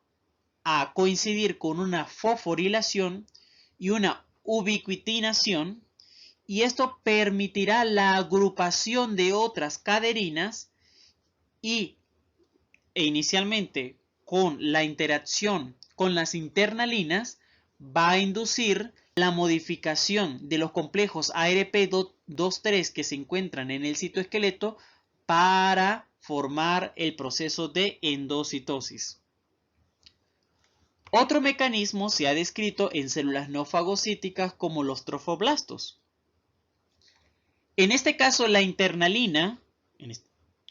a coincidir con una fosforilación y una ubiquitinación, y esto permitirá la agrupación de otras caderinas e inicialmente con la interacción con las internalinas va a inducir la modificación de los complejos ARP23 que se encuentran en el citoesqueleto para formar el proceso de endocitosis. Otro mecanismo se ha descrito en células no fagocíticas como los trofoblastos. En este caso, la internalina,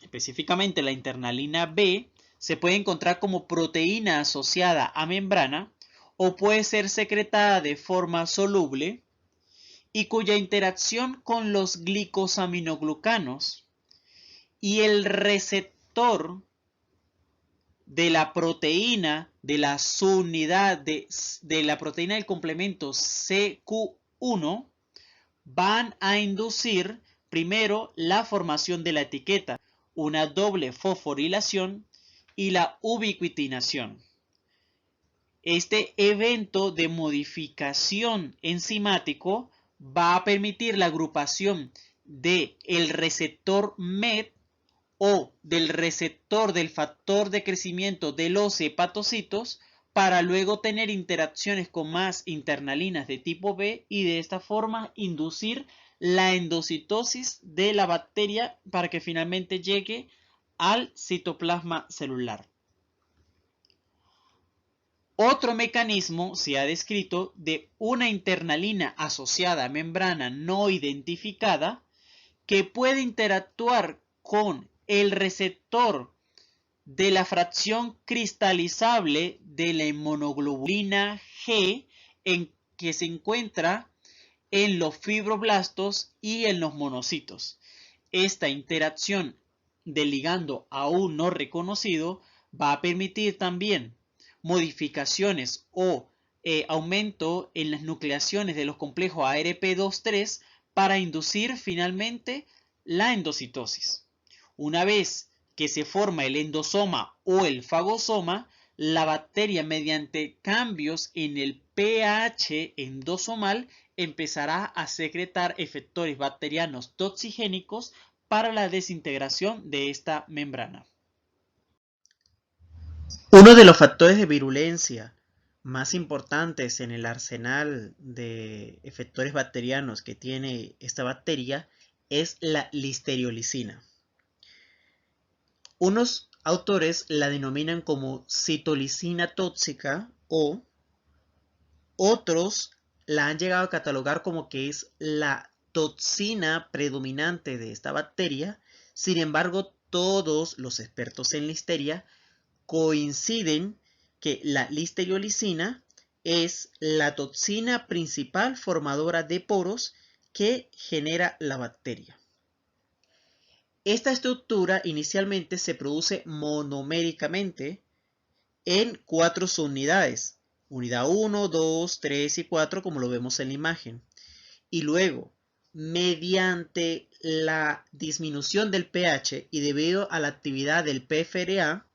específicamente la internalina B, se puede encontrar como proteína asociada a membrana o puede ser secretada de forma soluble y cuya interacción con los glicosaminoglucanos y el receptor de la proteína de la subunidad de la proteína del complemento CQ1 van a inducir primero la formación de la etiqueta, una doble fosforilación y la ubiquitinación. Este evento de modificación enzimático va a permitir la agrupación del receptor MET o del receptor del factor de crecimiento de los hepatocitos para luego tener interacciones con más internalinas de tipo B y de esta forma inducir la endocitosis de la bacteria para que finalmente llegue al citoplasma celular. Otro mecanismo se ha descrito de una internalina asociada a membrana no identificada que puede interactuar con el receptor de la fracción cristalizable de la inmunoglobulina G en que se encuentra en los fibroblastos y en los monocitos. Esta interacción del ligando aún no reconocido va a permitir también modificaciones o aumento en las nucleaciones de los complejos ARP2-3 para inducir finalmente la endocitosis. Una vez que se forma el endosoma o el fagosoma, la bacteria mediante cambios en el pH endosomal empezará a secretar efectores bacterianos toxigénicos para la desintegración de esta membrana. Uno de los factores de virulencia más importantes en el arsenal de efectores bacterianos que tiene esta bacteria es la listeriosina. Unos autores la denominan como citolisina tóxica o otros la han llegado a catalogar como que es la toxina predominante de esta bacteria. Sin embargo, todos los expertos en listeria coinciden que la listeriosina es la toxina principal formadora de poros que genera la bacteria. Esta estructura inicialmente se produce monoméricamente en 4 subunidades, unidad 1, 2, 3 y 4 como lo vemos en la imagen. Y luego, mediante la disminución del pH y debido a la actividad del PFRA,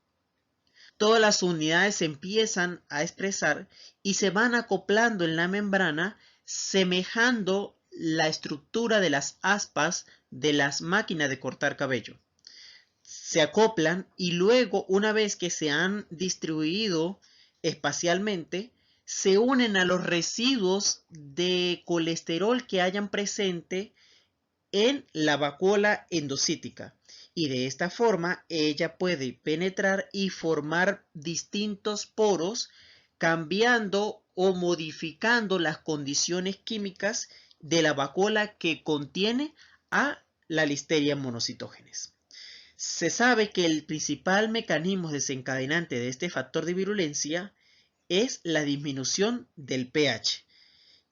todas las unidades se empiezan a expresar y se van acoplando en la membrana, semejando la estructura de las aspas de las máquinas de cortar cabello. Se acoplan y luego, una vez que se han distribuido espacialmente, se unen a los residuos de colesterol que hayan presente en la vacuola endocítica. Y de esta forma ella puede penetrar y formar distintos poros, cambiando o modificando las condiciones químicas de la vacuola que contiene a la Listeria monocitógenes. Se sabe que el principal mecanismo desencadenante de este factor de virulencia es la disminución del pH.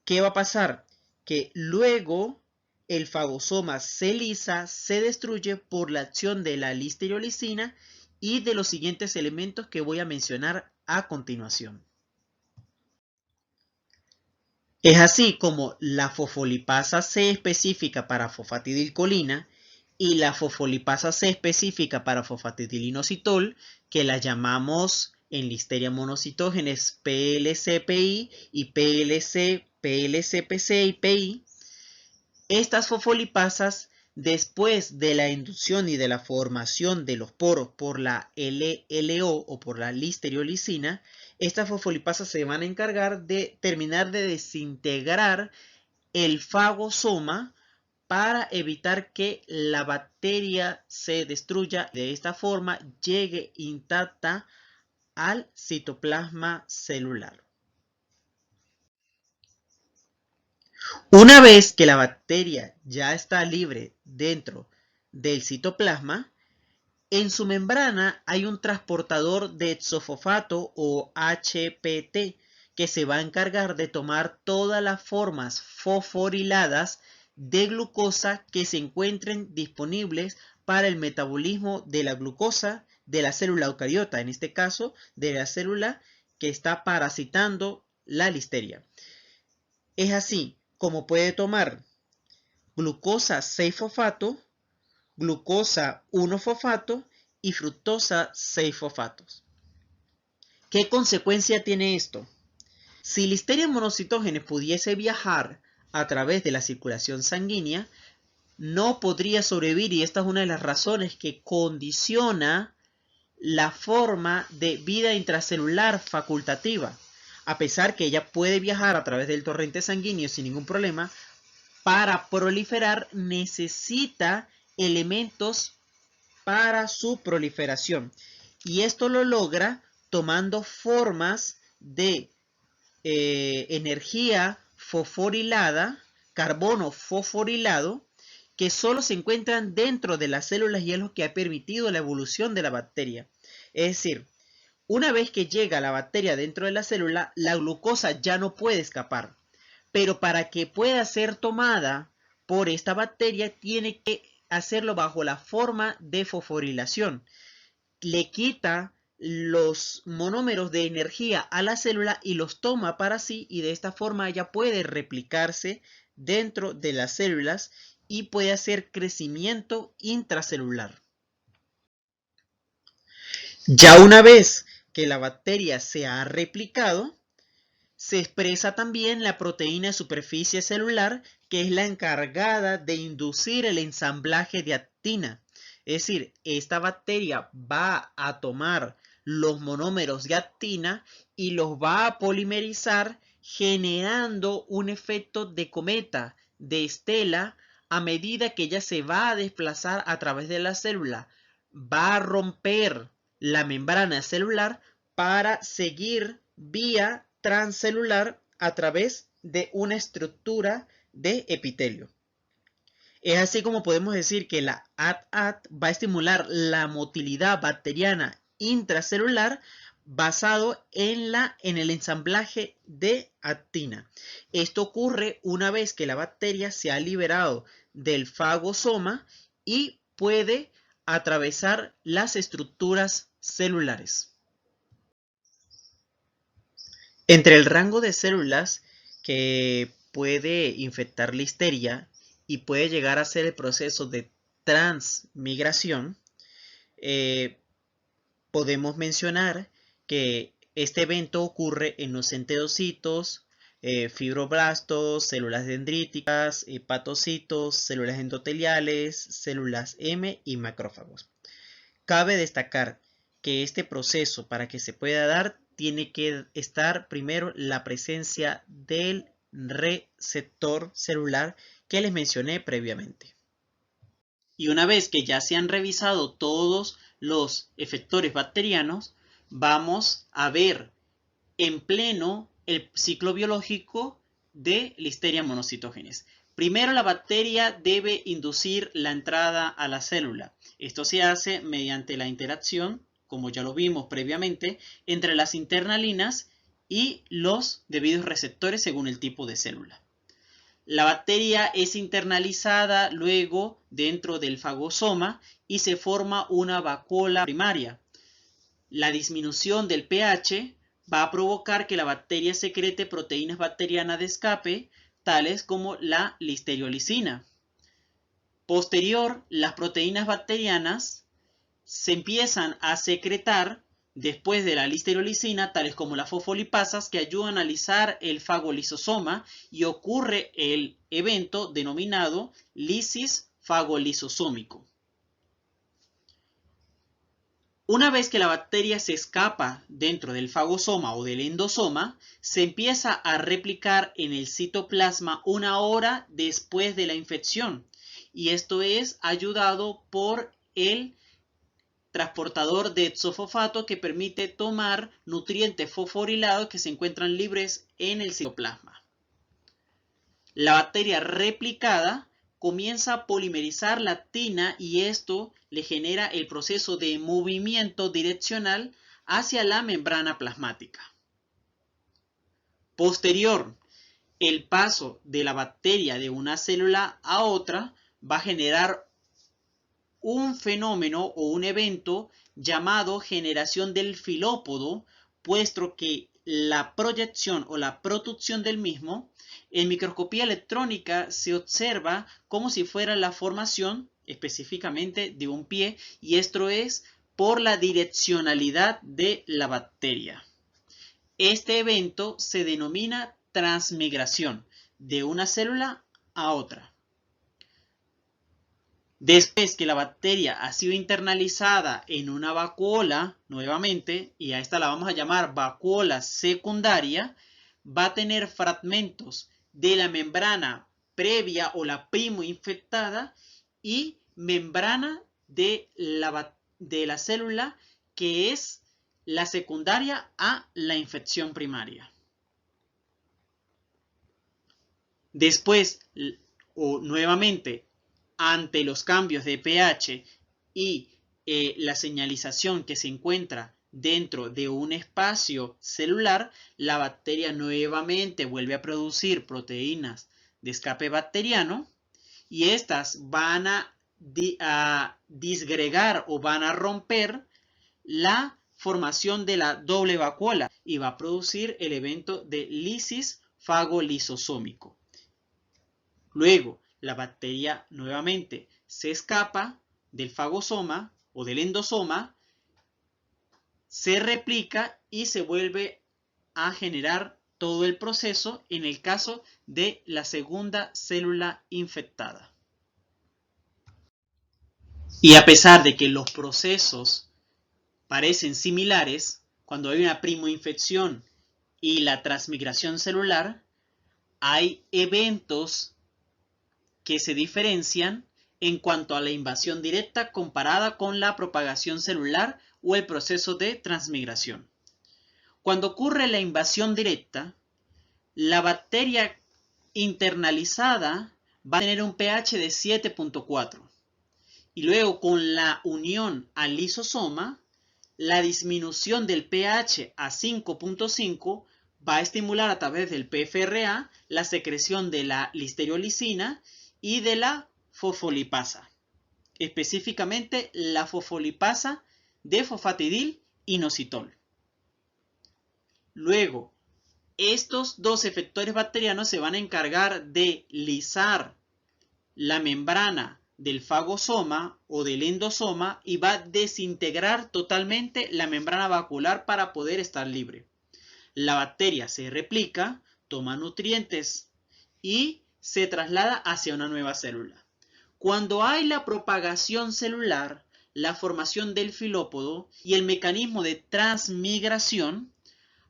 ¿Qué va a pasar? Que luego el fagosoma se lisa, se destruye por la acción de la listeriosina y de los siguientes elementos que voy a mencionar a continuación. Es así como la fosfolipasa C específica para fosfatidilcolina y la fosfolipasa C específica para fosfatidilinositol, que la llamamos en Listeria monocitógenes PLCPI y PLCPC y PI. Estas fosfolipasas, después de la inducción y de la formación de los poros por la LLO o por la listeriosina, estas fosfolipasas se van a encargar de terminar de desintegrar el fagosoma para evitar que la bacteria se destruya. De esta forma llegue intacta al citoplasma celular. Una vez que la bacteria ya está libre dentro del citoplasma, en su membrana hay un transportador de hexofosfato o HPT que se va a encargar de tomar todas las formas fosforiladas de glucosa que se encuentren disponibles para el metabolismo de la glucosa de la célula eucariota, en este caso de la célula que está parasitando la listeria. Es así como puede tomar glucosa 6-fosfato, glucosa 1-fosfato y fructosa 6-fosfatos. ¿Qué consecuencia tiene esto? Si Listeria monocitógenes pudiese viajar a través de la circulación sanguínea, no podría sobrevivir, y esta es una de las razones que condiciona la forma de vida intracelular facultativa. A pesar que ella puede viajar a través del torrente sanguíneo sin ningún problema, para proliferar necesita elementos para su proliferación. Y esto lo logra tomando formas de energía fosforilada, carbono fosforilado, que solo se encuentran dentro de las células y es lo que ha permitido la evolución de la bacteria. Es decir, una vez que llega la bacteria dentro de la célula, la glucosa ya no puede escapar. Pero para que pueda ser tomada por esta bacteria, tiene que hacerlo bajo la forma de fosforilación. Le quita los monómeros de energía a la célula y los toma para sí, y de esta forma ella puede replicarse dentro de las células y puede hacer crecimiento intracelular. Ya una vez que la bacteria se ha replicado, se expresa también la proteína de superficie celular, que es la encargada de inducir el ensamblaje de actina. Es decir, esta bacteria va a tomar los monómeros de actina y los va a polimerizar, generando un efecto de cometa, de estela, a medida que ella se va a desplazar a través de la célula. Va a romper la membrana celular para seguir vía transcelular a través de una estructura de epitelio. Es así como podemos decir que la AT-AT va a estimular la motilidad bacteriana intracelular basado en el ensamblaje de actina. Esto ocurre una vez que la bacteria se ha liberado del fagosoma y puede atravesar las estructuras celulares. Entre el rango de células que puede infectar Listeria y puede llegar a ser el proceso de transmigración, podemos mencionar que este evento ocurre en los enterocitos, fibroblastos, células dendríticas, hepatocitos, células endoteliales, células M y macrófagos. Cabe destacar que este proceso, para que se pueda dar, tiene que estar primero la presencia del receptor celular que les mencioné previamente. Y una vez que ya se han revisado todos los efectores bacterianos, vamos a ver en pleno el ciclo biológico de Listeria monocytogenes. Primero, la bacteria debe inducir la entrada a la célula. Esto se hace mediante la interacción, como ya lo vimos previamente, entre las internalinas y los debidos receptores según el tipo de célula. La bacteria es internalizada luego dentro del fagosoma y se forma una vacuola primaria. La disminución del pH va a provocar que la bacteria secrete proteínas bacterianas de escape, tales como la listeriolicina. Posterior, las proteínas bacterianas se empiezan a secretar después de la listeriolicina, tales como las fosfolipasas, que ayudan a lisar el fagolisosoma y ocurre el evento denominado lisis fagolisosómico. Una vez que la bacteria se escapa dentro del fagosoma o del endosoma, se empieza a replicar en el citoplasma una hora después de la infección. Y esto es ayudado por el transportador de exofosfato que permite tomar nutrientes fosforilados que se encuentran libres en el citoplasma. La bacteria replicada comienza a polimerizar la actina y esto le genera el proceso de movimiento direccional hacia la membrana plasmática. Posterior, el paso de la bacteria de una célula a otra va a generar un fenómeno o un evento llamado generación del filópodo, puesto que la proyección o la producción del mismo en microscopía electrónica se observa como si fuera la formación específicamente de un pie, y esto es por la direccionalidad de la bacteria. Este evento se denomina transmigración de una célula a otra. Después que la bacteria ha sido internalizada en una vacuola, nuevamente, y a esta la vamos a llamar vacuola secundaria, va a tener fragmentos de la membrana previa o la primo infectada y membrana de la célula que es la secundaria a la infección primaria. Después, o nuevamente, ante los cambios de pH y la señalización que se encuentra dentro de un espacio celular, la bacteria nuevamente vuelve a producir proteínas de escape bacteriano y estas van a disgregar o van a romper la formación de la doble vacuola y va a producir el evento de lisis fagolisosómico. Luego, la bacteria nuevamente se escapa del fagosoma o del endosoma, se replica y se vuelve a generar todo el proceso en el caso de la segunda célula infectada. Y a pesar de que los procesos parecen similares, cuando hay una primoinfección y la transmigración celular, hay eventos que se diferencian en cuanto a la invasión directa comparada con la propagación celular o el proceso de transmigración. Cuando ocurre la invasión directa, la bacteria internalizada va a tener un pH de 7.4 y luego con la unión al lisosoma, la disminución del pH a 5.5 va a estimular a través del PFRA la secreción de la listeriolicina y de la fosfolipasa, específicamente la fosfolipasa de fosfatidil inositol. Luego, estos dos efectores bacterianos se van a encargar de lisar la membrana del fagosoma o del endosoma y va a desintegrar totalmente la membrana vacuolar para poder estar libre. La bacteria se replica, toma nutrientes y se traslada hacia una nueva célula. Cuando hay la propagación celular, la formación del filópodo y el mecanismo de transmigración,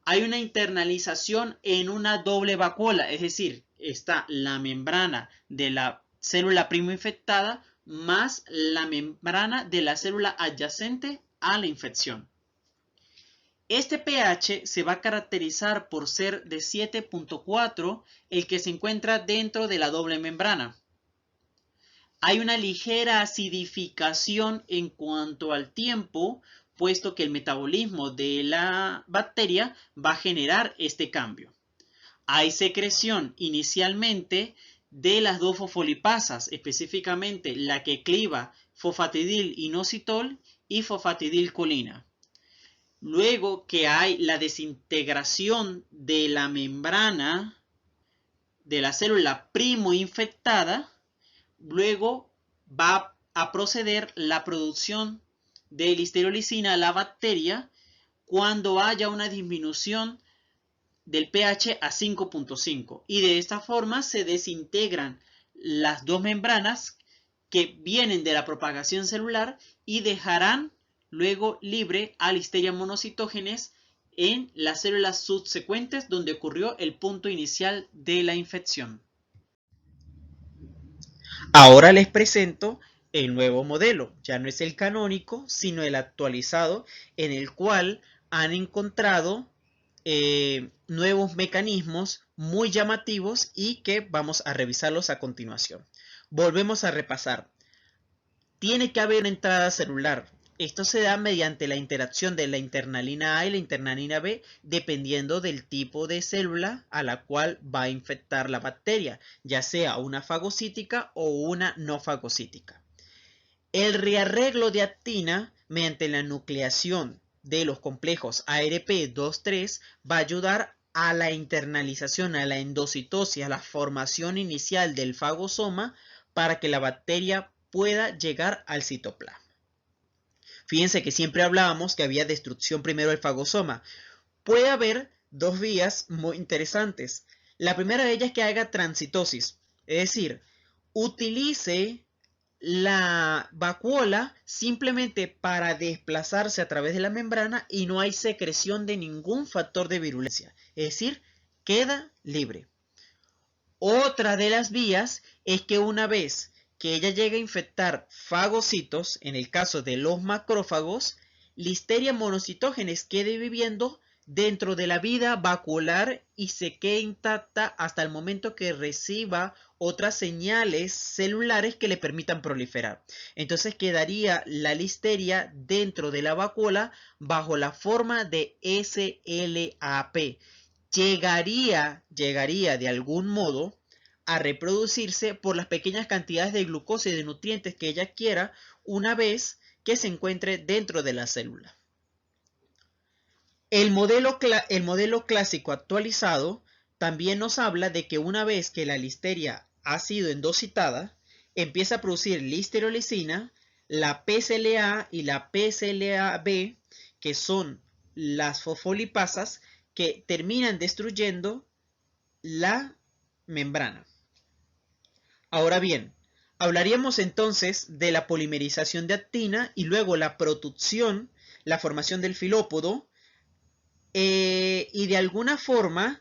hay una internalización en una doble vacuola, es decir, está la membrana de la célula primoinfectada más la membrana de la célula adyacente a la infección. Este pH se va a caracterizar por ser de 7.4, el que se encuentra dentro de la doble membrana. Hay una ligera acidificación en cuanto al tiempo, puesto que el metabolismo de la bacteria va a generar este cambio. Hay secreción inicialmente de las dos fosfolipasas, específicamente la que cliva fosfatidil inositol y fosfatidilcolina. Luego que hay la desintegración de la membrana de la célula primoinfectada, luego va a proceder la producción de listeriolicina a la bacteria cuando haya una disminución del pH a 5.5 y de esta forma se desintegran las dos membranas que vienen de la propagación celular y dejarán luego libre a Listeria monocytogenes en las células subsecuentes donde ocurrió el punto inicial de la infección. Ahora les presento el nuevo modelo, ya no es el canónico, sino el actualizado, en el cual han encontrado nuevos mecanismos muy llamativos y que vamos a revisarlos a continuación. Volvemos a repasar. Tiene que haber una entrada celular. Esto se da mediante la interacción de la internalina A y la internalina B, dependiendo del tipo de célula a la cual va a infectar la bacteria, ya sea una fagocítica o una no fagocítica. El rearreglo de actina mediante la nucleación de los complejos ARP2-3 va a ayudar a la internalización, a la endocitosis, a la formación inicial del fagosoma para que la bacteria pueda llegar al citoplasma. Fíjense que siempre hablábamos que había destrucción primero del fagosoma. Puede haber dos vías muy interesantes. La primera de ellas es que haga transitosis, es decir, utilice la vacuola simplemente para desplazarse a través de la membrana y no hay secreción de ningún factor de virulencia, es decir, queda libre. Otra de las vías es que una vez que ella llegue a infectar fagocitos, en el caso de los macrófagos, Listeria monocytogenes quede viviendo dentro de la vida vacuolar y se quede intacta hasta el momento que reciba otras señales celulares que le permitan proliferar. Entonces quedaría la listeria dentro de la vacuola bajo la forma de SLAP. Llegaría de algún modo a reproducirse por las pequeñas cantidades de glucosa y de nutrientes que ella quiera una vez que se encuentre dentro de la célula. El modelo clásico actualizado también nos habla de que una vez que la listeria ha sido endocitada, empieza a producir listeriolicina, la PSLA y la PSLAB, que son las fosfolipasas que terminan destruyendo la membrana. Ahora bien, hablaríamos entonces de la polimerización de actina y luego la producción, la formación del filópodo, y de alguna forma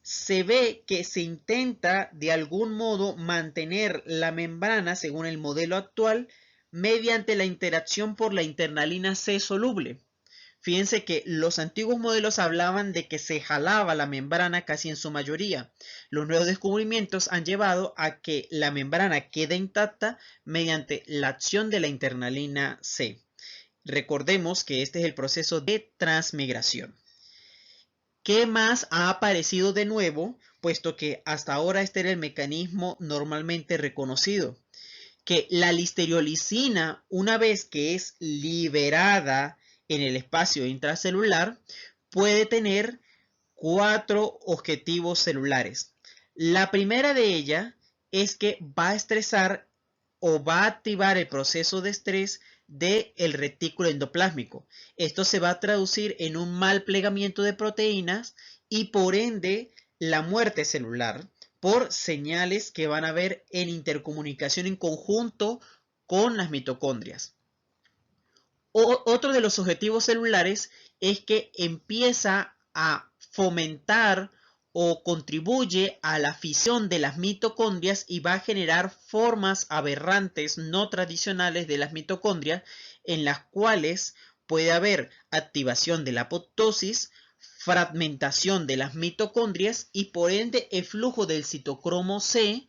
se ve que se intenta de algún modo mantener la membrana según el modelo actual mediante la interacción por la internalina C soluble. Fíjense que los antiguos modelos hablaban de que se jalaba la membrana casi en su mayoría. Los nuevos descubrimientos han llevado a que la membrana quede intacta mediante la acción de la internalina C. Recordemos que este es el proceso de transmigración. ¿Qué más ha aparecido de nuevo? Puesto que hasta ahora este era el mecanismo normalmente reconocido. Que la listeriolicina, una vez que es liberada en el espacio intracelular, puede tener 4 objetivos celulares. La primera de ellas es que va a estresar o va a activar el proceso de estrés del retículo endoplásmico. Esto se va a traducir en un mal plegamiento de proteínas y por ende la muerte celular por señales que van a haber en intercomunicación en conjunto con las mitocondrias. Otro de los objetivos celulares es que empieza a fomentar o contribuye a la fisión de las mitocondrias y va a generar formas aberrantes no tradicionales de las mitocondrias en las cuales puede haber activación de la apoptosis, fragmentación de las mitocondrias y por ende el flujo del citocromo C,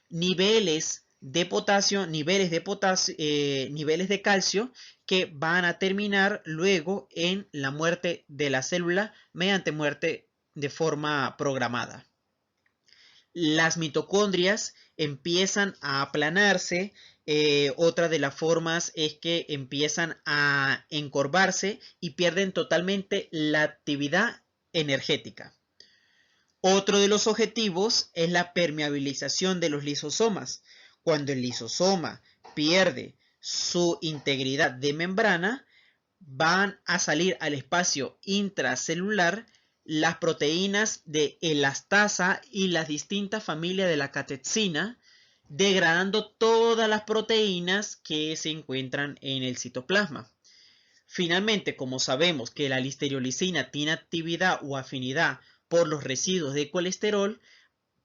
niveles de potasio, niveles de calcio que van a terminar luego en la muerte de la célula mediante muerte de forma programada. Las mitocondrias empiezan a aplanarse. Otra de las formas es que empiezan a encorvarse y pierden totalmente la actividad energética. Otro de los objetivos es la permeabilización de los lisosomas. Cuando el lisosoma pierde su integridad de membrana, van a salir al espacio intracelular las proteínas de elastasa y las distintas familias de la catexina, degradando todas las proteínas que se encuentran en el citoplasma. Finalmente, como sabemos que la listeriolicina tiene actividad o afinidad por los residuos de colesterol,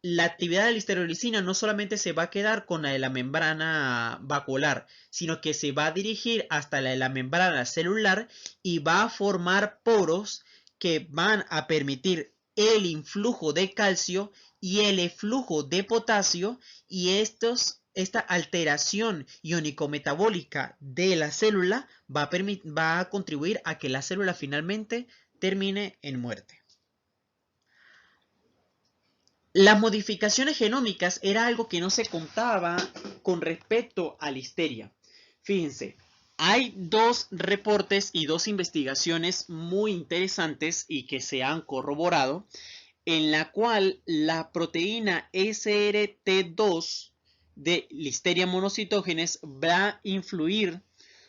la actividad de la listeriolicina no solamente se va a quedar con la de la membrana vacuolar, sino que se va a dirigir hasta la de la membrana celular y va a formar poros que van a permitir el influjo de calcio y el eflujo de potasio, y esta alteración iónico-metabólica de la célula va a contribuir a que la célula finalmente termine en muerte. Las modificaciones genómicas era algo que no se contaba con respecto a Listeria. Fíjense, hay 2 reportes y 2 investigaciones muy interesantes y que se han corroborado, en la cual la proteína SRT2 de Listeria monocytogenes va a influir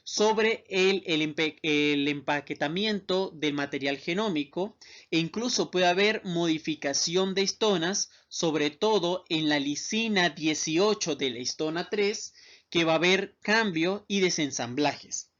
sobre el empaquetamiento del material genómico, e incluso puede haber modificación de histonas, sobre todo en la lisina 18 de la histona 3, que va a haber cambio y desensamblajes.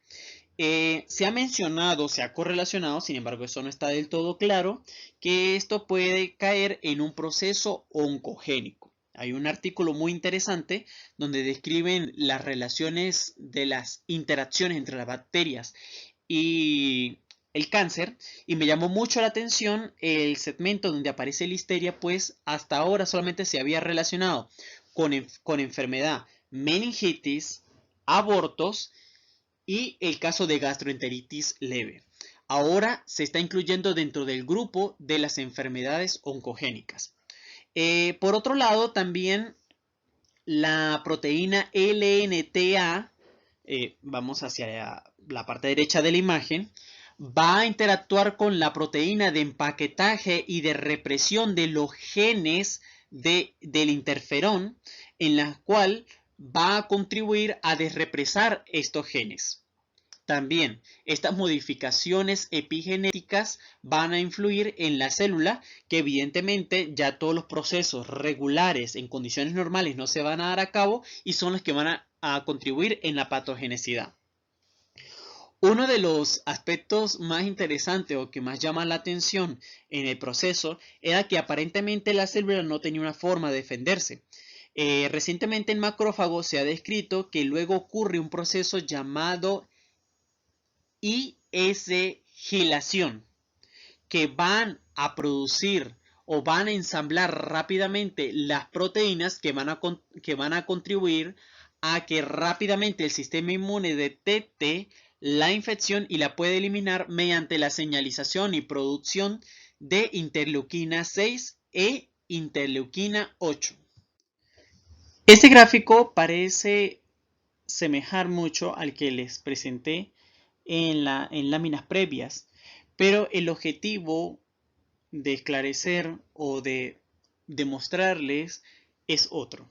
Se ha mencionado, se ha correlacionado, sin embargo eso no está del todo claro, que esto puede caer en un proceso oncogénico. Hay un artículo muy interesante donde describen las relaciones de las interacciones entre las bacterias y el cáncer, y me llamó mucho la atención el segmento donde aparece Listeria, pues hasta ahora solamente se había relacionado con enfermedad, meningitis, abortos y el caso de gastroenteritis leve. Ahora se está incluyendo dentro del grupo de las enfermedades oncogénicas. Por otro lado, también la proteína LNTA, vamos hacia la parte derecha de la imagen, va a interactuar con la proteína de empaquetaje y de represión de los genes del interferón, en la cual va a contribuir a desrepresar estos genes. También, estas modificaciones epigenéticas van a influir en la célula, que evidentemente ya todos los procesos regulares en condiciones normales no se van a dar a cabo y son los que van a contribuir en la patogenicidad. Uno de los aspectos más interesantes o que más llama la atención en el proceso era que aparentemente la célula no tenía una forma de defenderse. Recientemente en macrófagos se ha descrito que luego ocurre un proceso llamado higilación, que van a producir o van a ensamblar rápidamente las proteínas que van a contribuir a que rápidamente el sistema inmune detecte la infección y la puede eliminar mediante la señalización y producción de interleuquina 6 e interleuquina 8. Este gráfico parece semejar mucho al que les presenté en láminas previas, pero el objetivo de esclarecer o de demostrarles es otro.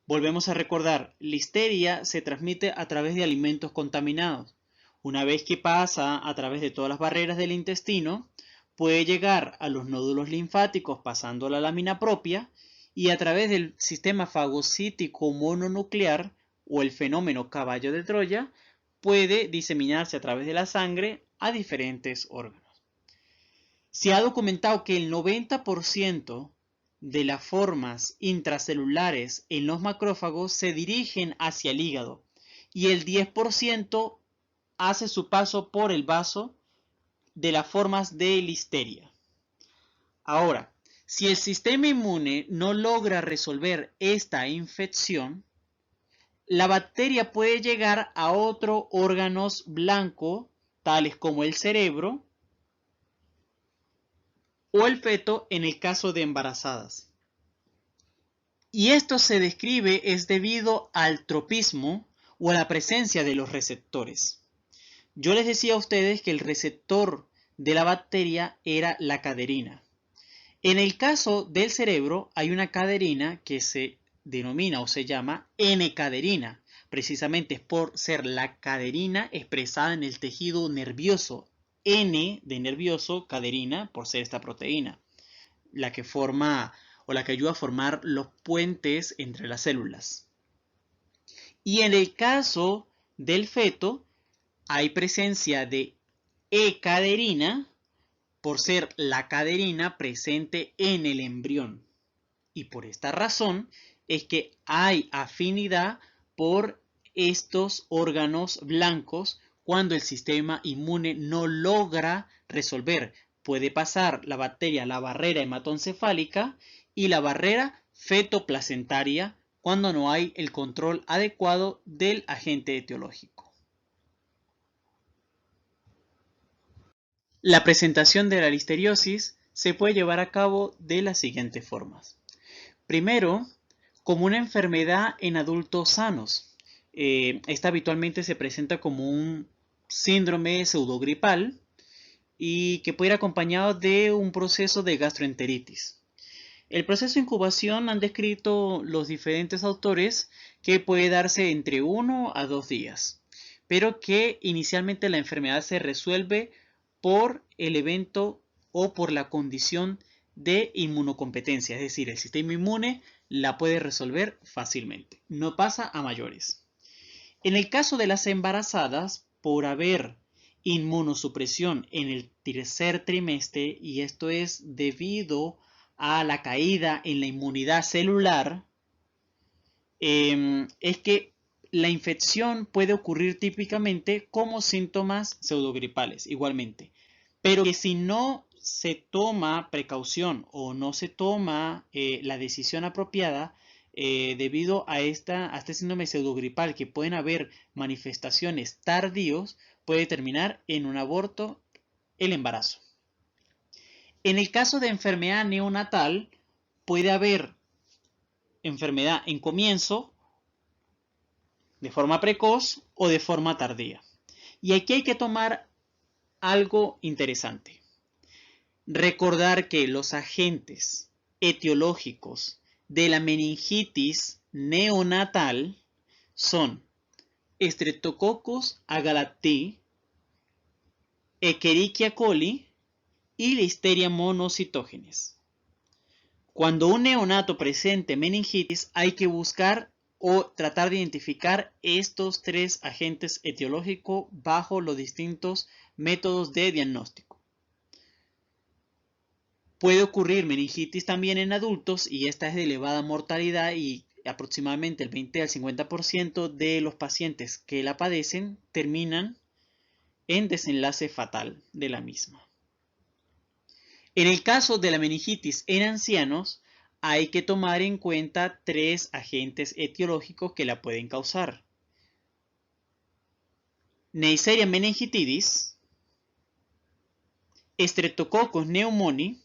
Volvemos a recordar, Listeria se transmite a través de alimentos contaminados. Una vez que pasa a través de todas las barreras del intestino, puede llegar a los nódulos linfáticos pasando la lámina propia y a través del sistema fagocítico mononuclear o el fenómeno caballo de Troya, puede diseminarse a través de la sangre a diferentes órganos. Se ha documentado que el 90% de las formas intracelulares en los macrófagos se dirigen hacia el hígado y el 10% hace su paso por el vaso de las formas de Listeria. Ahora, si el sistema inmune no logra resolver esta infección, la bacteria puede llegar a otros órganos blancos, tales como el cerebro o el feto en el caso de embarazadas. Y esto se describe es debido al tropismo o a la presencia de los receptores. Yo les decía a ustedes que el receptor de la bacteria era la caderina. En el caso del cerebro hay una caderina que se denomina o se llama N-caderina, precisamente por ser la caderina expresada en el tejido nervioso. N de nervioso, caderina, por ser esta proteína, la que forma o la que ayuda a formar los puentes entre las células. Y en el caso del feto hay presencia de E-caderina, por ser la caderina presente en el embrión. Y por esta razón es que hay afinidad por estos órganos blancos cuando el sistema inmune no logra resolver. Puede pasar la bacteria la barrera hematoencefálica y la barrera fetoplacentaria cuando no hay el control adecuado del agente etiológico. La presentación de la listeriosis se puede llevar a cabo de las siguientes formas. Primero, como una enfermedad en adultos sanos. Esta habitualmente se presenta como un síndrome pseudogripal y que puede ir acompañado de un proceso de gastroenteritis. El proceso de incubación han descrito los diferentes autores que puede darse entre 1 a 2 días, pero que inicialmente la enfermedad se resuelve por el evento o por la condición de inmunocompetencia, es decir, el sistema inmune la puede resolver fácilmente, no pasa a mayores. En el caso de las embarazadas, por haber inmunosupresión en el tercer trimestre, y esto es debido a la caída en la inmunidad celular, es que la infección puede ocurrir típicamente como síntomas pseudogripales, igualmente. Pero que si no se toma precaución o no se toma la decisión apropiada, debido a este síndrome pseudogripal, que pueden haber manifestaciones tardíos, puede terminar en un aborto el embarazo. En el caso de enfermedad neonatal, puede haber enfermedad en comienzo, de forma precoz o de forma tardía. Y aquí hay que tomar algo interesante. Recordar que los agentes etiológicos de la meningitis neonatal son Streptococcus agalactiae, Escherichia coli y Listeria monocytogenes. Cuando un neonato presente meningitis, hay que buscar o tratar de identificar estos tres agentes etiológicos bajo los distintos métodos de diagnóstico. Puede ocurrir meningitis también en adultos y esta es de elevada mortalidad, y aproximadamente el 20 al 50% de los pacientes que la padecen terminan en desenlace fatal de la misma. En el caso de la meningitis en ancianos, hay que tomar en cuenta tres agentes etiológicos que la pueden causar: Neisseria meningitidis, Streptococcus pneumoniae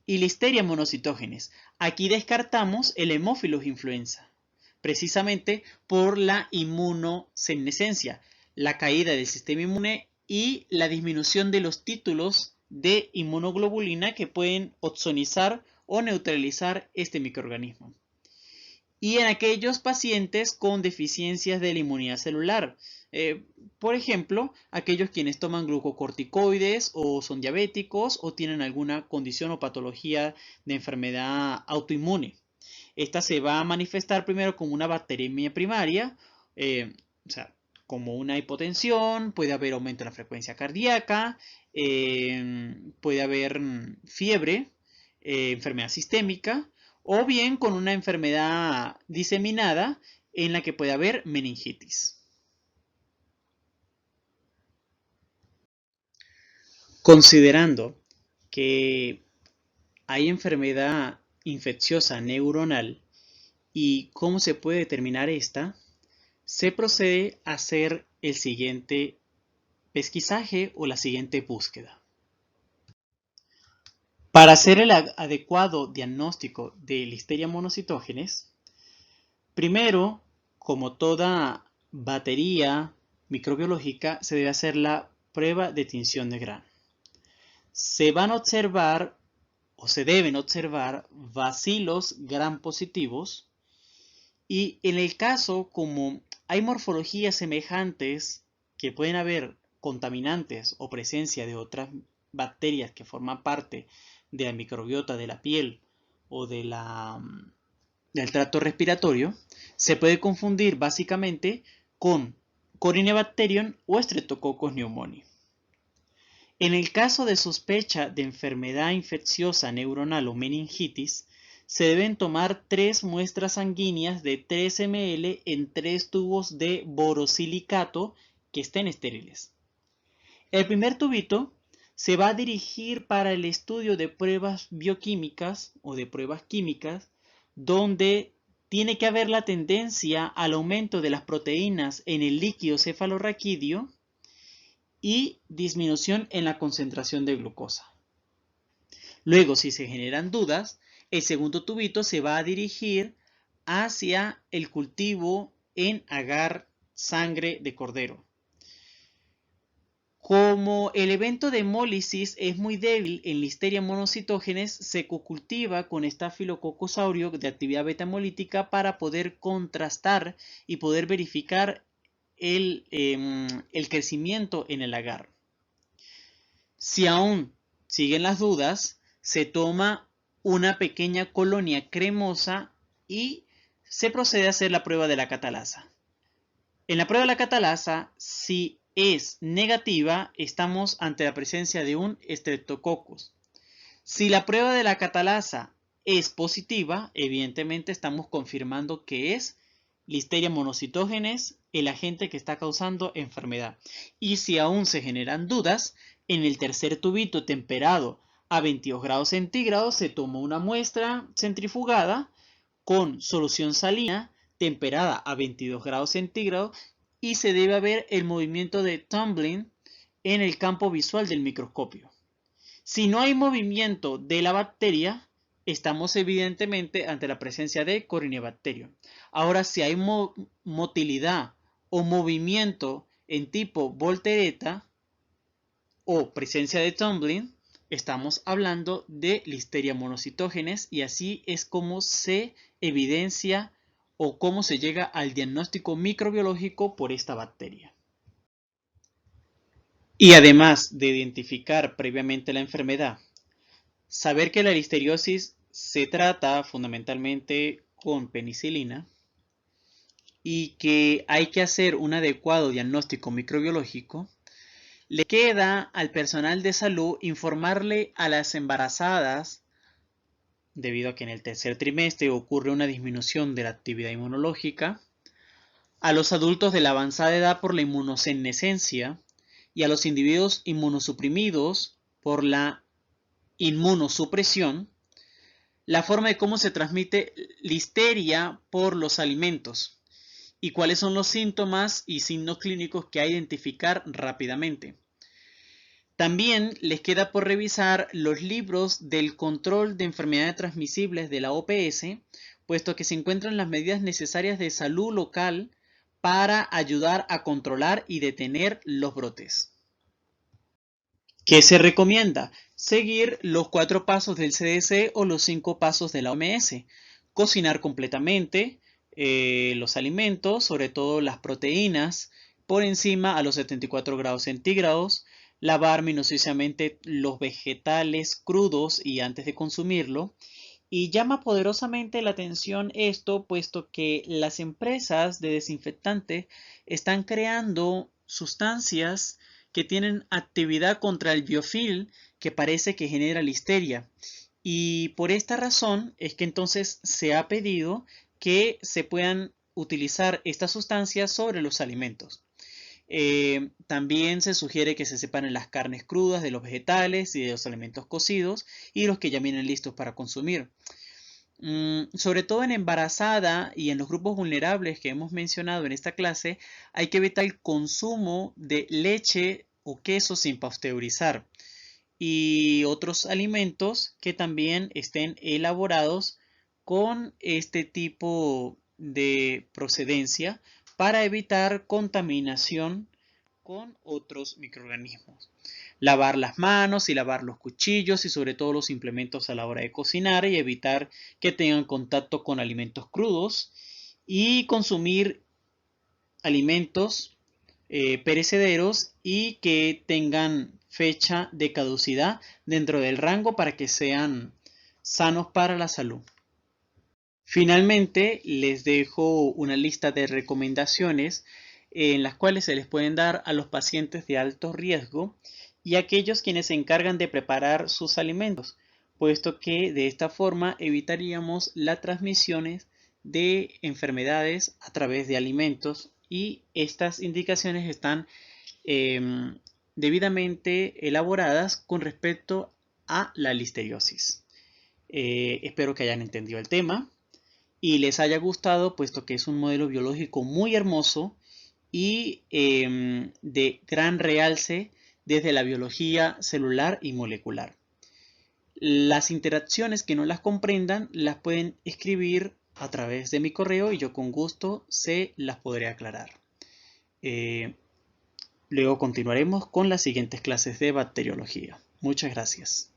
y Listeria monocytogenes. Aquí descartamos el Haemophilus influenza, precisamente por la inmunosenescencia, la caída del sistema inmune y la disminución de los títulos de inmunoglobulina que pueden ozonizar o neutralizar este microorganismo. Y en aquellos pacientes con deficiencias de la inmunidad celular, por ejemplo, aquellos quienes toman glucocorticoides o son diabéticos o tienen alguna condición o patología de enfermedad autoinmune. Esta se va a manifestar primero como una bacteremia primaria, o sea, como una hipotensión, puede haber aumento de la frecuencia cardíaca, puede haber fiebre, enfermedad sistémica, o bien con una enfermedad diseminada en la que puede haber meningitis. Considerando que hay enfermedad infecciosa neuronal y cómo se puede determinar esta, se procede a hacer el siguiente pesquisaje o la siguiente búsqueda. Para hacer el adecuado diagnóstico de Listeria monocytogenes, primero, como toda batería microbiológica, se debe hacer la prueba de tinción de grano. Se van a observar o se deben observar bacilos gram positivos, y en el caso, como hay morfologías semejantes que pueden haber contaminantes o presencia de otras bacterias que forman parte de la microbiota de la piel o del tracto respiratorio, se puede confundir básicamente con Corynebacterium o Streptococcus pneumoniae. En el caso de sospecha de enfermedad infecciosa neuronal o meningitis, se deben tomar 3 muestras sanguíneas de 3 ml en 3 tubos de borosilicato que estén estériles. El primer tubito se va a dirigir para el estudio de pruebas bioquímicas o de pruebas químicas, donde tiene que haber la tendencia al aumento de las proteínas en el líquido cefalorraquídeo y disminución en la concentración de glucosa. Luego, si se generan dudas, el segundo tubito se va a dirigir hacia el cultivo en agar sangre de cordero. Como el evento de hemólisis es muy débil en Listeria monocytogenes, se cocultiva con Staphylococcus aureus de actividad beta-hemolítica para poder contrastar y poder verificar el crecimiento en el agar. Si aún siguen las dudas, se toma una pequeña colonia cremosa y se procede a hacer la prueba de la catalasa. En la prueba de la catalasa, si es negativa, estamos ante la presencia de un Streptococcus. Si la prueba de la catalasa es positiva, evidentemente estamos confirmando que es Listeria monocytogenes el agente que está causando enfermedad. Y si aún se generan dudas, en el tercer tubito temperado a 22 grados centígrados se toma una muestra centrifugada con solución salina temperada a 22 grados centígrados y se debe ver el movimiento de tumbling en el campo visual del microscopio. Si no hay movimiento de la bacteria, estamos evidentemente ante la presencia de Corynebacterium. Ahora, si hay motilidad o movimiento en tipo voltereta o presencia de tumbling, estamos hablando de Listeria monocytogenes y así es como se evidencia o cómo se llega al diagnóstico microbiológico por esta bacteria. Y además de identificar previamente la enfermedad, saber que la listeriosis se trata fundamentalmente con penicilina y que hay que hacer un adecuado diagnóstico microbiológico, le queda al personal de salud informarle a las embarazadas, debido a que en el tercer trimestre ocurre una disminución de la actividad inmunológica, a los adultos de la avanzada edad por la inmunosenescencia y a los individuos inmunosuprimidos por la inmunosupresión, la forma de cómo se transmite listeria por los alimentos y cuáles son los síntomas y signos clínicos que hay que identificar rápidamente. También les queda por revisar los libros del control de enfermedades transmisibles de la OPS, puesto que se encuentran las medidas necesarias de salud local para ayudar a controlar y detener los brotes. ¿Qué se recomienda? Seguir los 4 pasos del CDC o los 5 pasos de la OMS. Cocinar completamente los alimentos, sobre todo las proteínas, por encima a los 74 grados centígrados. Lavar minuciosamente los vegetales crudos y antes de consumirlo. Y llama poderosamente la atención esto, puesto que las empresas de desinfectantes están creando sustancias que tienen actividad contra el biofilm que parece que genera listeria. Y por esta razón es que entonces se ha pedido que se puedan utilizar estas sustancias sobre los alimentos. También se sugiere que se separen las carnes crudas de los vegetales y de los alimentos cocidos y los que ya vienen listos para consumir. Sobre todo en embarazada y en los grupos vulnerables que hemos mencionado en esta clase, hay que evitar el consumo de leche o queso sin pasteurizar y otros alimentos que también estén elaborados con este tipo de procedencia para evitar contaminación con otros microorganismos. Lavar las manos y lavar los cuchillos y sobre todo los implementos a la hora de cocinar y evitar que tengan contacto con alimentos crudos y consumir alimentos perecederos y que tengan fecha de caducidad dentro del rango para que sean sanos para la salud. Finalmente, les dejo una lista de recomendaciones en las cuales se les pueden dar a los pacientes de alto riesgo y a aquellos quienes se encargan de preparar sus alimentos, puesto que de esta forma evitaríamos las transmisiones de enfermedades a través de alimentos y estas indicaciones están debidamente elaboradas con respecto a la listeriosis. Espero que hayan entendido el tema y les haya gustado, puesto que es un modelo biológico muy hermoso y de gran realce desde la biología celular y molecular. Las interacciones que no las comprendan las pueden escribir a través de mi correo y yo con gusto se las podré aclarar. Luego continuaremos con las siguientes clases de bacteriología. Muchas gracias.